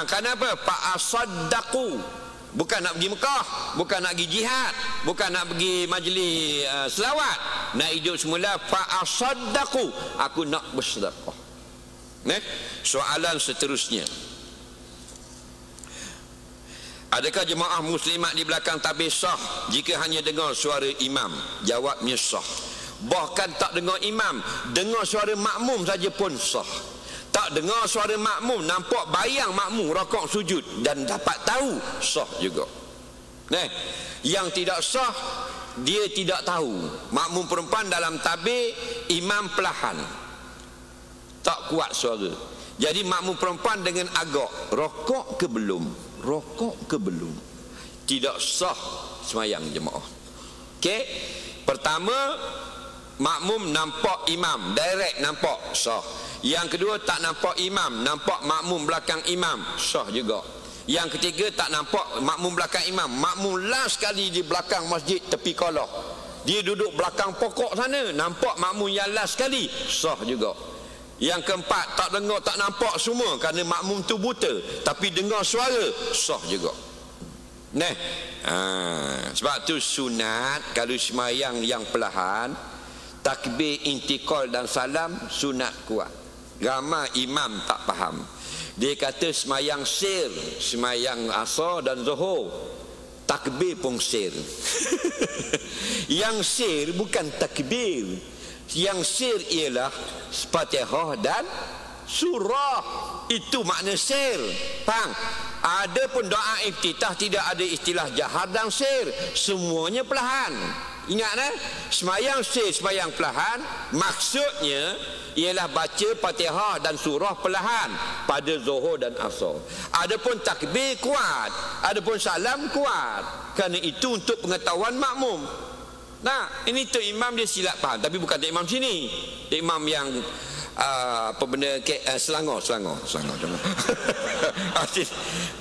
Kenapa? Fa'asaddaqu. Bukan nak pergi Mekah, bukan nak pergi jihad, bukan nak pergi majlis selawat. Nak hidup semula, fa'asaddaqu. Aku nak bersedekah. Soalan seterusnya. Adakah jemaah muslimat di belakang tabir sah jika hanya dengar suara imam? Jawabnya sah. Bahkan tak dengar imam, dengar suara makmum saja pun sah. Tak dengar suara makmum, nampak bayang makmum rakaat sujud dan dapat tahu, sah juga. Yang tidak sah, dia tidak tahu. Makmum perempuan dalam tabir, imam perlahan, tak kuat suara. Jadi makmum perempuan dengan agak, rakaat ke belum, rakaat ke belum, tidak sah semayang jemaah. Okey, pertama makmum nampak imam, direct nampak, sah. Yang kedua tak nampak imam, nampak makmum belakang imam, sah juga. Yang ketiga tak nampak makmum belakang imam, makmum last sekali di belakang masjid tepi kolah, dia duduk belakang pokok sana, nampak makmum yang last sekali, sah juga. Yang keempat tak dengar, tak nampak semua kerana makmum tu buta, tapi dengar suara, sah juga. Sebab tu sunat kalau semayang yang perlahan, takbir, intikal dan salam sunat kuat. Ramai imam tak faham. Dia kata semayang sir, semayang asar dan zuhur, takbir pun sir. Yang sir bukan takbir. Yang sir ialah Fatihah dan surah. Itu makna sir. Faham? Ada pun doa iftitah tidak ada istilah jahar dan sir. Semuanya perlahan. Ingat semayang sir, semayang perlahan, maksudnya ialah baca Fatihah dan surah perlahan pada zuhur dan asar. Adapun takbir kuat, adapun salam kuat. Kerana itu untuk pengetahuan makmum. Ini tu imam dia silap faham, tapi bukan tu imam sini. Tu imam yang apa benda Selangor.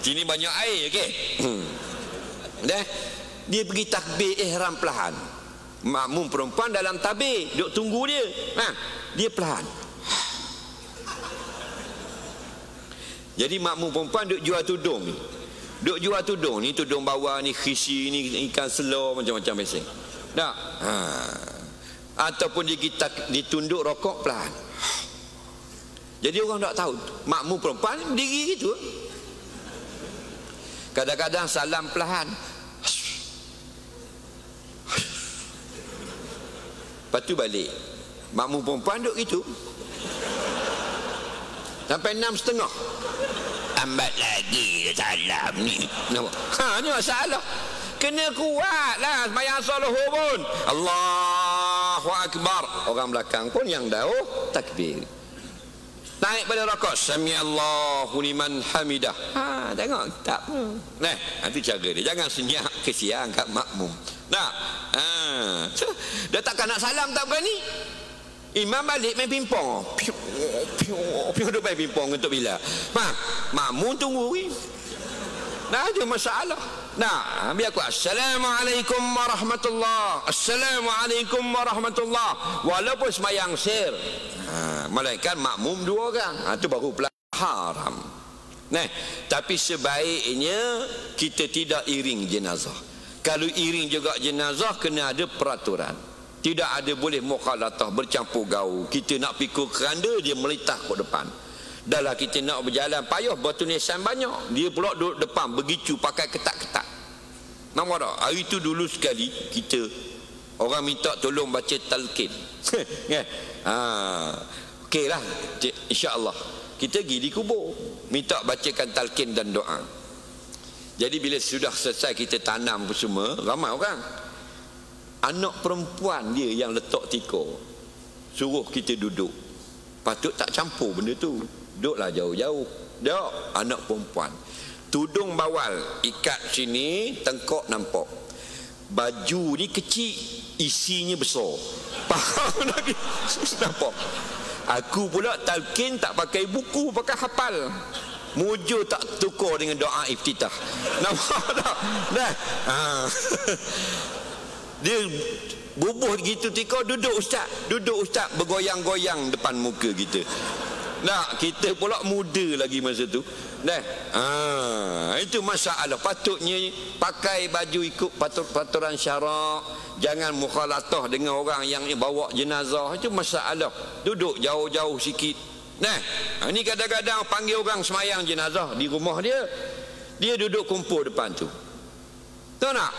Sini banyak air, okey. Dia pergi takbir ihram perlahan. Makmum perempuan dalam tabir duk tunggu dia. Dia perlahan. Jadi makmum perempuan duk jual tudung ni. Duk jual tudung ni, tudung bawah ni, khisi ni, ikan selor, macam-macam biasa. Ataupun ditunduk rokok perlahan. Jadi orang tak tahu makmum perempuan berdiri gitu. Kadang-kadang salam perlahan. Lepas tu balik. Makmum perempuan duduk gitu sampai 6.30. Ambat lagi salam ni. Ni masalah. Kena kuat lah sembahyang solat pun. Allahu Akbar. Orang belakang pun yang dauh takbir. Naik pada rakaat sami Allahu liman hamidah. Tengok tak. Itu cara dia. Jangan senyap kesian kat makmum. Dia takkan nak salam tak berani. Imam balik main pingpong. Piu duk main pingpong untuk bila? Makmum tunggu ni. Ada masalah. Biar aku assalamualaikum warahmatullahi. Assalamualaikum warahmatullahi. Walaupun semayang sir. Melainkan makmum 2 orang. Itu baru haram. Tapi sebaiknya kita tidak iring jenazah. Kalau iring juga jenazah kena ada peraturan. Tidak ada boleh mukhalatah, bercampur gaul. Kita nak pikul keranda, dia melitah ke depan. Dah lah kita nak berjalan payah, batu nisan banyak. Dia pula duduk depan, begitu pakai ketat-ketat. Nampak tak? Hari tu dulu sekali, kita orang minta tolong baca talqin. Okey lah, insya-Allah. Kita pergi di kubur, minta bacakan talqin dan doa. Jadi bila sudah selesai kita tanam semua, ramai orang. Anak perempuan dia yang letak tikar, suruh kita duduk. Patut tak campur benda tu. Duduklah jauh-jauh. Duduk anak perempuan. tudung bawal ikat sini, tengkok nampak. Baju ni kecil, isinya besar. Faham lagi? Nampak? Aku pula talqin tak pakai buku, pakai hafal. Mujur tak tukar dengan doa iftitah. Nampak tak? Dah. Dia bubuh gitu tika, duduk ustaz bergoyang-goyang depan muka kita. Nah, kita pula muda lagi masa tu. Dah. Itu masalah. Patutnya pakai baju ikut peraturan syarak, jangan mukhalatah dengan orang yang bawa jenazah. Itu masalah. Duduk jauh-jauh sikit. Nah, ini kadang-kadang panggil orang semayang jenazah di rumah dia. Dia duduk kumpul depan tu. Tahu tak?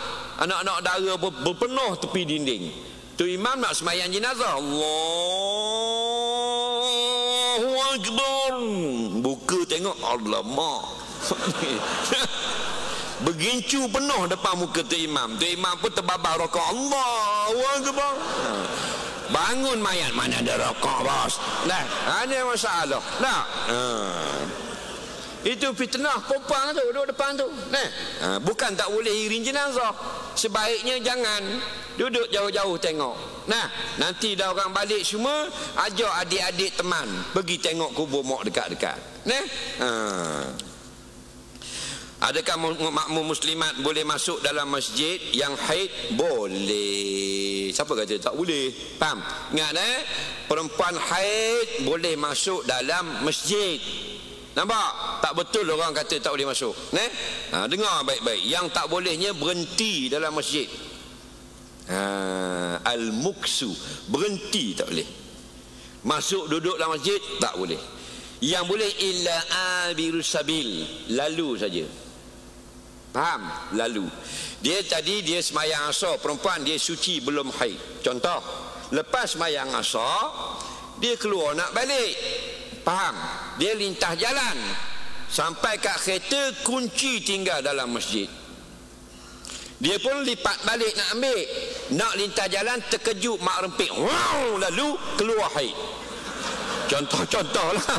Anak-anak dara berpenuh tepi dinding. Tu imam nak semayang jenazah. Allahu Akbar. Buka tengok, alamak. Bergincu penuh depan muka tu imam. Tu imam pun terbabar rokok. Allahu Akbar. Bangun mayat, mana ada rokok, bos. Nah, ada masalah. Nah, itu fitnah perempuan tu duduk depan tu. Nah, bukan tak boleh iring jenazah. Sebaiknya jangan duduk jauh-jauh tengok. Nah, nanti dah orang balik semua, ajak adik-adik teman pergi tengok kubur mak dekat-dekat. Nah, adakah makmum muslimat boleh masuk dalam masjid yang haid? Boleh. Siapa kata tak boleh? Faham? Ingat perempuan haid boleh masuk dalam masjid. Nampak? Tak betul orang kata tak boleh masuk. Dengar baik-baik. Yang tak bolehnya berhenti dalam masjid. Al-muksu, berhenti tak boleh. Masuk duduk dalam masjid tak boleh. Yang boleh illa abirus sabil, lalu saja. Faham? Lalu. Dia tadi dia semayang asar, perempuan dia suci belum haid. Contoh, lepas semayang asar dia keluar nak balik. Faham? Dia lintas jalan sampai kat kereta, kunci tinggal dalam masjid. Dia pun lipat balik nak ambil, nak lintas jalan, terkejut mak rempik. Wow, lalu keluar haid. Contoh lah.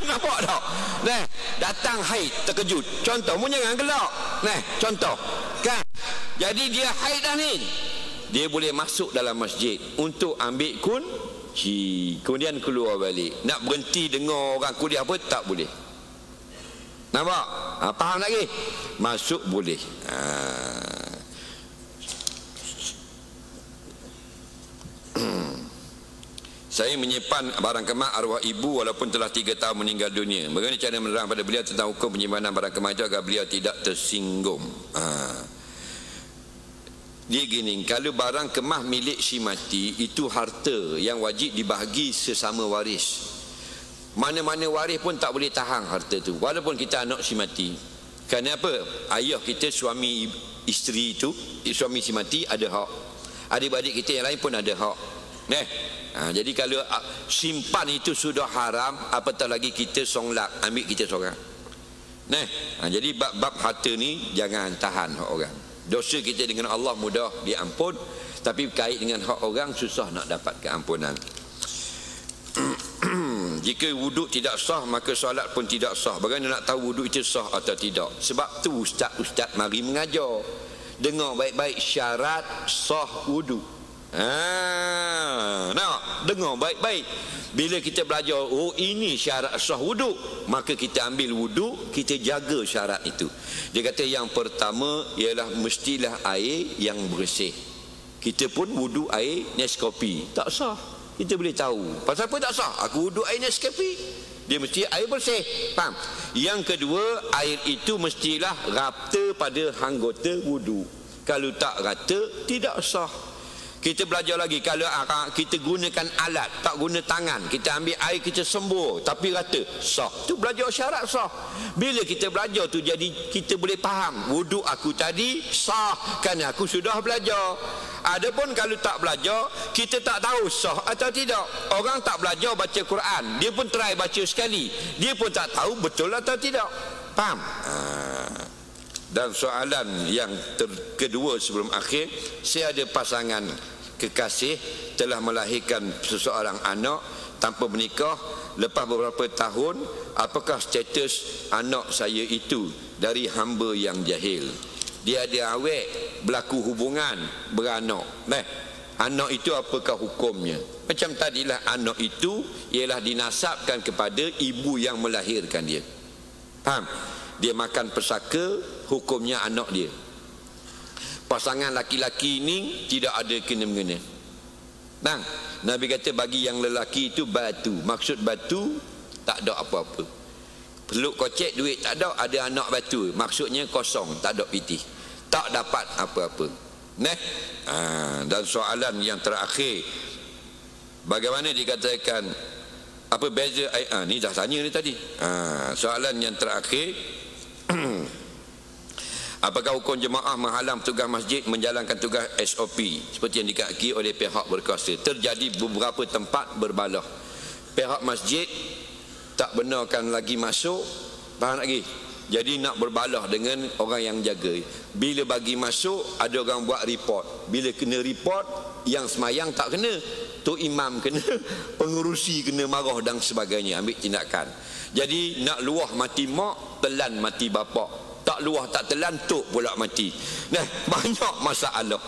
Nampak tak? Nah, datang haid terkejut. Contoh, mu jangan gelak. Nah, contoh. Kan? Jadi dia haid dah ni. Dia boleh masuk dalam masjid untuk ambil kunci. Kemudian keluar balik. Nak berhenti dengar orang kuliah pun tak boleh. Nampak? Faham lagi? Masuk boleh. Saya menyimpan barang kemas arwah ibu walaupun telah 3 tahun meninggal dunia. Bagaimana cara menerang pada beliau tentang hukum penyimpanan barang kemas itu agar beliau tidak tersinggung? Dia gini, kalau barang kemas milik si mati itu harta yang wajib dibahagi sesama waris. Mana-mana waris pun tak boleh tahan harta tu, walaupun kita anak si mati. Kerana apa? Ayah kita, suami isteri itu, suami si mati ada hak. Adik-adik kita yang lain pun ada hak. Jadi kalau simpan itu sudah haram, apatah lagi kita songlak, ambil kita seorang. Jadi bab-bab harta ni jangan tahan hak orang. Dosa kita dengan Allah mudah diampun, tapi kait dengan hak orang susah nak dapat keampunan. Jika wuduk tidak sah, maka solat pun tidak sah. Bagaimana nak tahu wuduk itu sah atau tidak? Sebab tu ustaz-ustaz mari mengajar. Dengar baik-baik syarat sah wuduk. Dengar baik-baik. Bila kita belajar, oh ini syarat sah wuduk, maka kita ambil wuduk, kita jaga syarat itu. Dia kata yang pertama ialah mestilah air yang bersih. Kita pun wuduk air Nescafe tak sah. Kita boleh tahu. Pasal apa tak sah? Aku wuduk air Nescafe. Dia mesti air bersih. Faham? Yang kedua, air itu mestilah rata pada anggota wuduk. Kalau tak rata, tidak sah. Kita belajar lagi, kalau kita gunakan alat, tak guna tangan, kita ambil air, kita sembur tapi rata, sah. Tu belajar syarat sah. Bila kita belajar tu, jadi kita boleh faham wuduk aku tadi sah kerana aku sudah belajar. Adapun kalau tak belajar, kita tak tahu sah atau tidak. Orang tak belajar baca Quran, dia pun try baca sekali, dia pun tak tahu betul atau tidak. Faham? Dan soalan yang kedua sebelum akhir, saya ada pasangan kekasih telah melahirkan seseorang anak tanpa menikah. lepas beberapa tahun, apakah status anak saya itu dari hamba yang jahil? Dia ada awet, berlaku hubungan beranak. Anak itu apakah hukumnya? Macam tadilah, anak itu ialah dinasabkan kepada ibu yang melahirkan dia. Faham? Dia makan pesaka, hukumnya anak dia. Pasangan laki-laki ini tidak ada kena-mengena. Nabi kata bagi yang lelaki itu batu. Maksud batu, tak ada apa-apa. Peluk kocek, duit tak ada, ada anak batu. Maksudnya kosong, tak ada pitih, tak dapat apa-apa. Dan soalan yang terakhir, bagaimana dikatakan apa beza? Ni dah tanya ni tadi. Soalan yang terakhir, apakah hukum jemaah menghalang petugas masjid menjalankan tugas SOP seperti yang dikaki oleh pihak berkuasa? Terjadi beberapa tempat berbalah. Pihak masjid tak benarkan lagi masuk, faham lagi? Jadi nak berbalah dengan orang yang jaga. Bila bagi masuk, ada orang buat report. Bila kena report, yang semayang tak kena, tu imam kena, pengurusi kena marah dan sebagainya, ambil tindakan. Jadi nak luah mati mak, telan mati bapak. Tak luah tak telan, tok pula mati. Banyak masalah.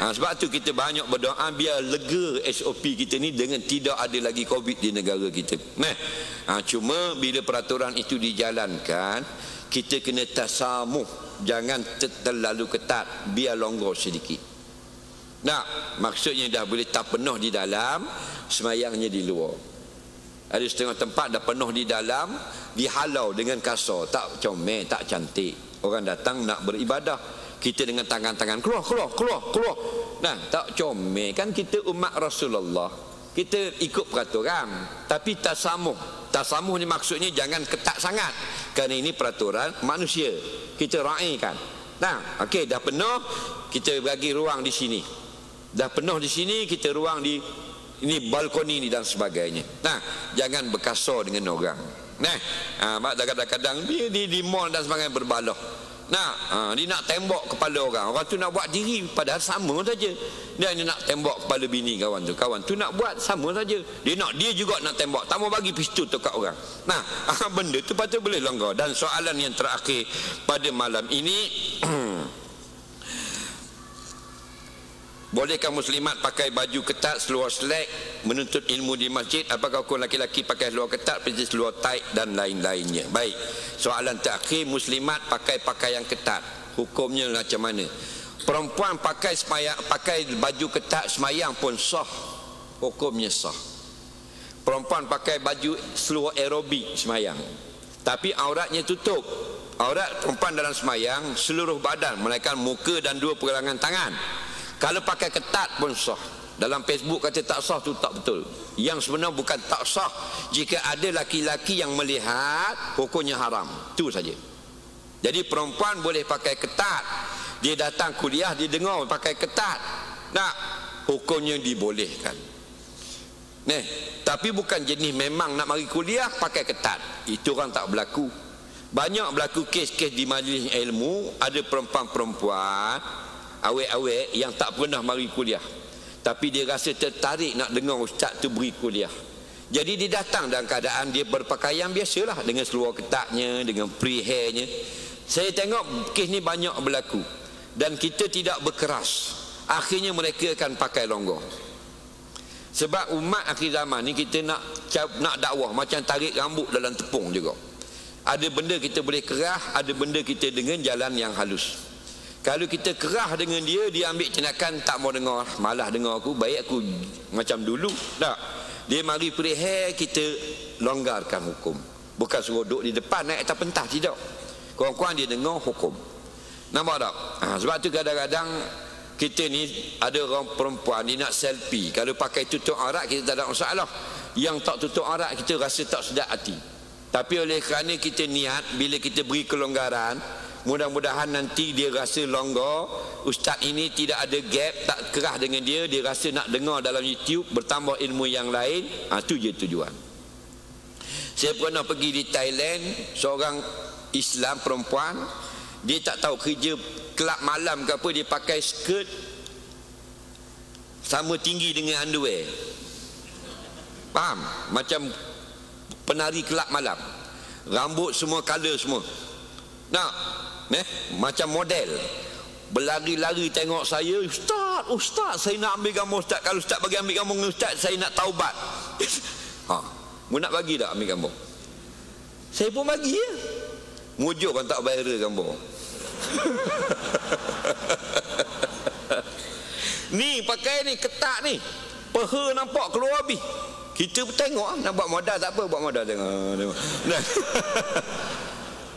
Sebab tu kita banyak berdoa biar lega SOP kita ni dengan tidak ada lagi COVID di negara kita. Cuma bila peraturan itu dijalankan, kita kena tasamuh, jangan terlalu ketat, biar longgar sedikit. Maksudnya dah boleh tak penuh di dalam, semayangnya di luar. Ada setengah tempat dah penuh di dalam, dihalau dengan kasar, tak comel, tak cantik. Orang datang nak beribadah, kita dengan tangan-tangan keluar. Tak comel. Kan kita umat Rasulullah, kita ikut peraturan, tapi tasamuh. Tasamuh ni maksudnya jangan ketat sangat, kerana ini peraturan manusia, kita raikan. Okey, dah penuh, kita bagi ruang di sini. Dah penuh di sini, kita ruang di ini balkoni ni dan sebagainya. Jangan berkasar dengan orang. Kadang-kadang dia di mall dan sebagainya berbalah. Dia nak tembak kepala orang. Orang tu nak buat diri, padahal sama saja. Dia nak tembak kepala bini kawan tu. Kawan tu nak buat sama saja. Dia juga nak tembak. Tak mau bagi pistol tu kat orang. Benda tu patut boleh longgar. Dan soalan yang terakhir pada malam ini, bolehkah muslimat pakai baju ketat, seluar selek menuntut ilmu di masjid? Apakah hukum laki-laki pakai seluar ketat seperti seluar tight dan lain-lainnya? Baik, soalan terakhir, muslimat pakai pakaian ketat, hukumnya macam mana? Perempuan pakai baju ketat semayang pun sah, hukumnya sah. Perempuan pakai baju seluar aerobik semayang, tapi auratnya tutup. Aurat perempuan dalam semayang seluruh badan, melainkan muka dan dua pergelangan tangan. Kalau pakai ketat pun sah. Dalam Facebook kata tak sah, tu tak betul. Yang sebenar bukan tak sah, jika ada laki-laki yang melihat, hukumnya haram. Itu saja. Jadi perempuan boleh pakai ketat, dia datang kuliah, dia dengar pakai ketat, hukumnya dibolehkan. Tapi bukan jenis memang nak mari kuliah pakai ketat. Itu orang tak berlaku. Banyak berlaku kes-kes di majlis ilmu, ada perempuan-perempuan awet-awet yang tak pernah mari kuliah, tapi dia rasa tertarik nak dengar ustaz tu beri kuliah. Jadi dia datang dalam keadaan dia berpakaian biasalah, dengan seluar ketatnya, dengan free hairnya. Saya tengok kes ni banyak berlaku, dan kita tidak berkeras. Akhirnya mereka akan pakai longgar. Sebab umat akhir zaman ni kita nak dakwah macam tarik rambut dalam tepung juga. Ada benda kita boleh kerah, ada benda kita dengan jalan yang halus. Kalau kita kerah dengan dia, dia ambil tindakan tak mau dengar, malah dengar aku, baik aku macam dulu. Dia mari free hair, kita longgarkan hukum. Bukan suruh duduk di depan naik atas pentas, tidak. Kurang-kurang dia dengar hukum. Nampak tak? Sebab tu kadang-kadang kita ni ada orang perempuan dia nak selfie, kalau pakai tutup aurat kita tak ada masalah. Yang tak tutup aurat kita rasa tak sedap hati. Tapi oleh kerana kita niat, bila kita beri kelonggaran, mudah-mudahan nanti dia rasa longgar, ustaz ini tidak ada gap, tak kerah dengan dia, dia rasa nak dengar dalam YouTube, bertambah ilmu yang lain. Itu je tujuan. Saya pernah pergi di Thailand, seorang Islam perempuan, dia tak tahu kerja kelab malam ke apa, dia pakai skirt sama tinggi dengan underwear. Faham? Macam penari kelab malam, rambut semua color semua. Nak, macam model. Berlari-lari tengok saya, Ustaz, saya nak ambil gambar Ustaz. Kalau Ustaz bagi ambil gambar dengan Ustaz, saya nak taubat. Mu nak bagi tak ambil gambar? Saya pun bagi ya. Mujur kan tak viral gambar. Ni pakai ni ketak ni, peha nampak keluar habis. Kita tengok nak buat modal tak apa, buat modal tengok.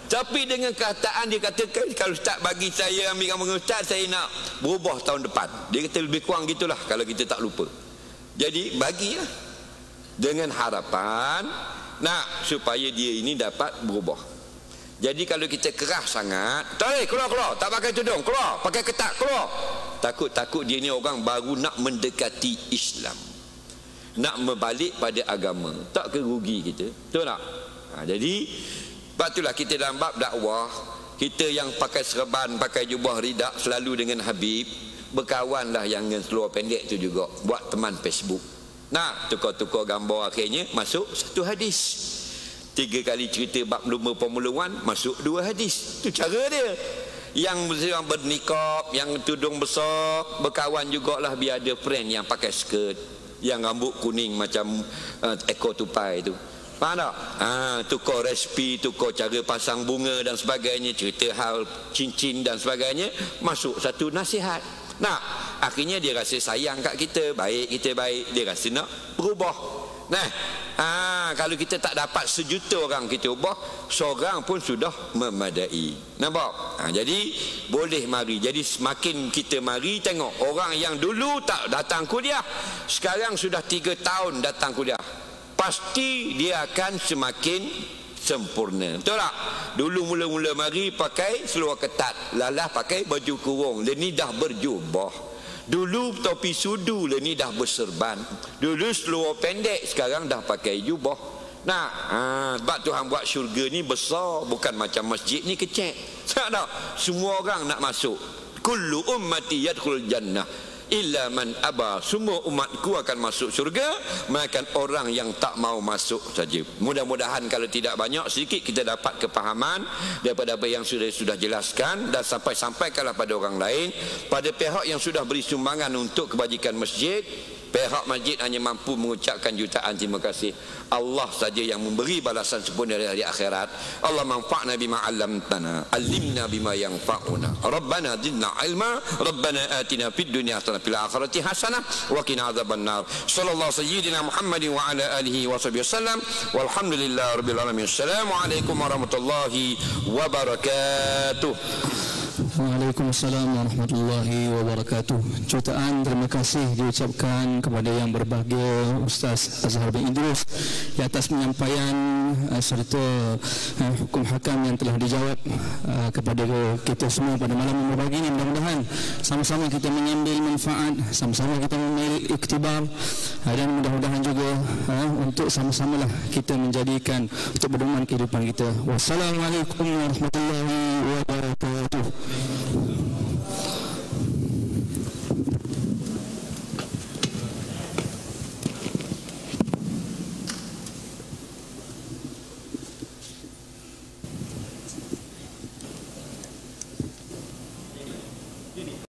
Tapi dengan kataan dia katakan, kalau Ustaz bagi saya ambil gambar dengan Ustaz, saya nak berubah tahun depan. Dia kata lebih kurang gitulah kalau kita tak lupa. Jadi bagilah dengan harapan nak supaya dia ini dapat berubah. Jadi kalau kita keras sangat, tarik keluar, tak pakai tudung, keluar, pakai ketak, keluar. Takut dia ni orang baru nak mendekati Islam, nak membalik pada agama. Tak ke rugi kita? Betul tak? Jadi sebab itulah kita dalam bab dakwah, kita yang pakai serban, pakai jubah ridak selalu dengan Habib, berkawanlah yang dengan seluar pendek tu juga, buat teman Facebook. Nah, tukar-tukar gambar, akhirnya masuk satu hadis. 3 kali cerita bab lumba Formula 1, masuk 2 hadis. Itu cara dia. Yang bernikab, yang tudung besar, berkawan jugalah biar ada friend yang pakai skirt, yang rambut kuning macam ekor tupai tu. Faham tak? Tukar resipi, tukar cara pasang bunga dan sebagainya, cerita hal cincin dan sebagainya, masuk satu nasihat. Nah, akhirnya dia rasa sayang kat kita, baik kita baik, dia rasa nak berubah. Nah, kalau kita tak dapat 1 juta orang kita ubah, seorang pun sudah memadai. Nampak? Jadi boleh mari. Jadi semakin kita mari tengok orang yang dulu tak datang kuliah, sekarang sudah 3 tahun datang kuliah, pasti dia akan semakin sempurna. Betul tak? Dulu mula-mula mari pakai seluar ketat, lalah pakai baju kurung, dia ni dah berjubah. Dulu topi sudu, dia ni dah berserban. Dulu seluar pendek, sekarang dah pakai jubah. Nah, sebab Tuhan buat syurga ni besar, bukan macam masjid ni kecil. Tak? Semua orang nak masuk. Kullu ummati yadkhul jannah illa man aba. Semua umatku akan masuk syurga, melainkan orang yang tak mau masuk saja. Mudah-mudahan kalau tidak banyak, sedikit kita dapat kepahaman daripada apa yang sudah jelaskan, dan sampaikanlah pada orang lain, pada pihak yang sudah beri sumbangan untuk kebajikan masjid. Pihak masjid hanya mampu mengucapkan jutaan terima kasih. Allah saja yang memberi balasan sempurna dari hari akhirat. Allah manfa'na bima 'allamtana, allimna bima yanfa'una. Rabbana zidna ilma, Rabbana atina fid dunya hasanah fil akhirati hasanah wa qina adzabannar. Sallallahu sayyidina Muhammadin wa ala alihi wa sahbihi wasallam. Walhamdulillahi rabbil alamin. Assalamualaikum warahmatullahi wabarakatuh.
Waalaikumsalam warahmatullahi wabarakatuh. Jutaan terima kasih diucapkan kepada yang berbahagia Ustaz Azhar bin Idrus di atas penyampaian serta hukum hakam yang telah dijawab kepada kita semua pada malam yang berbagi ini. Mudah-mudahan sama-sama kita mengambil manfaat, sama-sama kita mengambil iktibar, dan mudah-mudahan juga untuk sama-samalah kita menjadikan untuk pedoman kehidupan kita. Wassalamualaikum warahmatullahi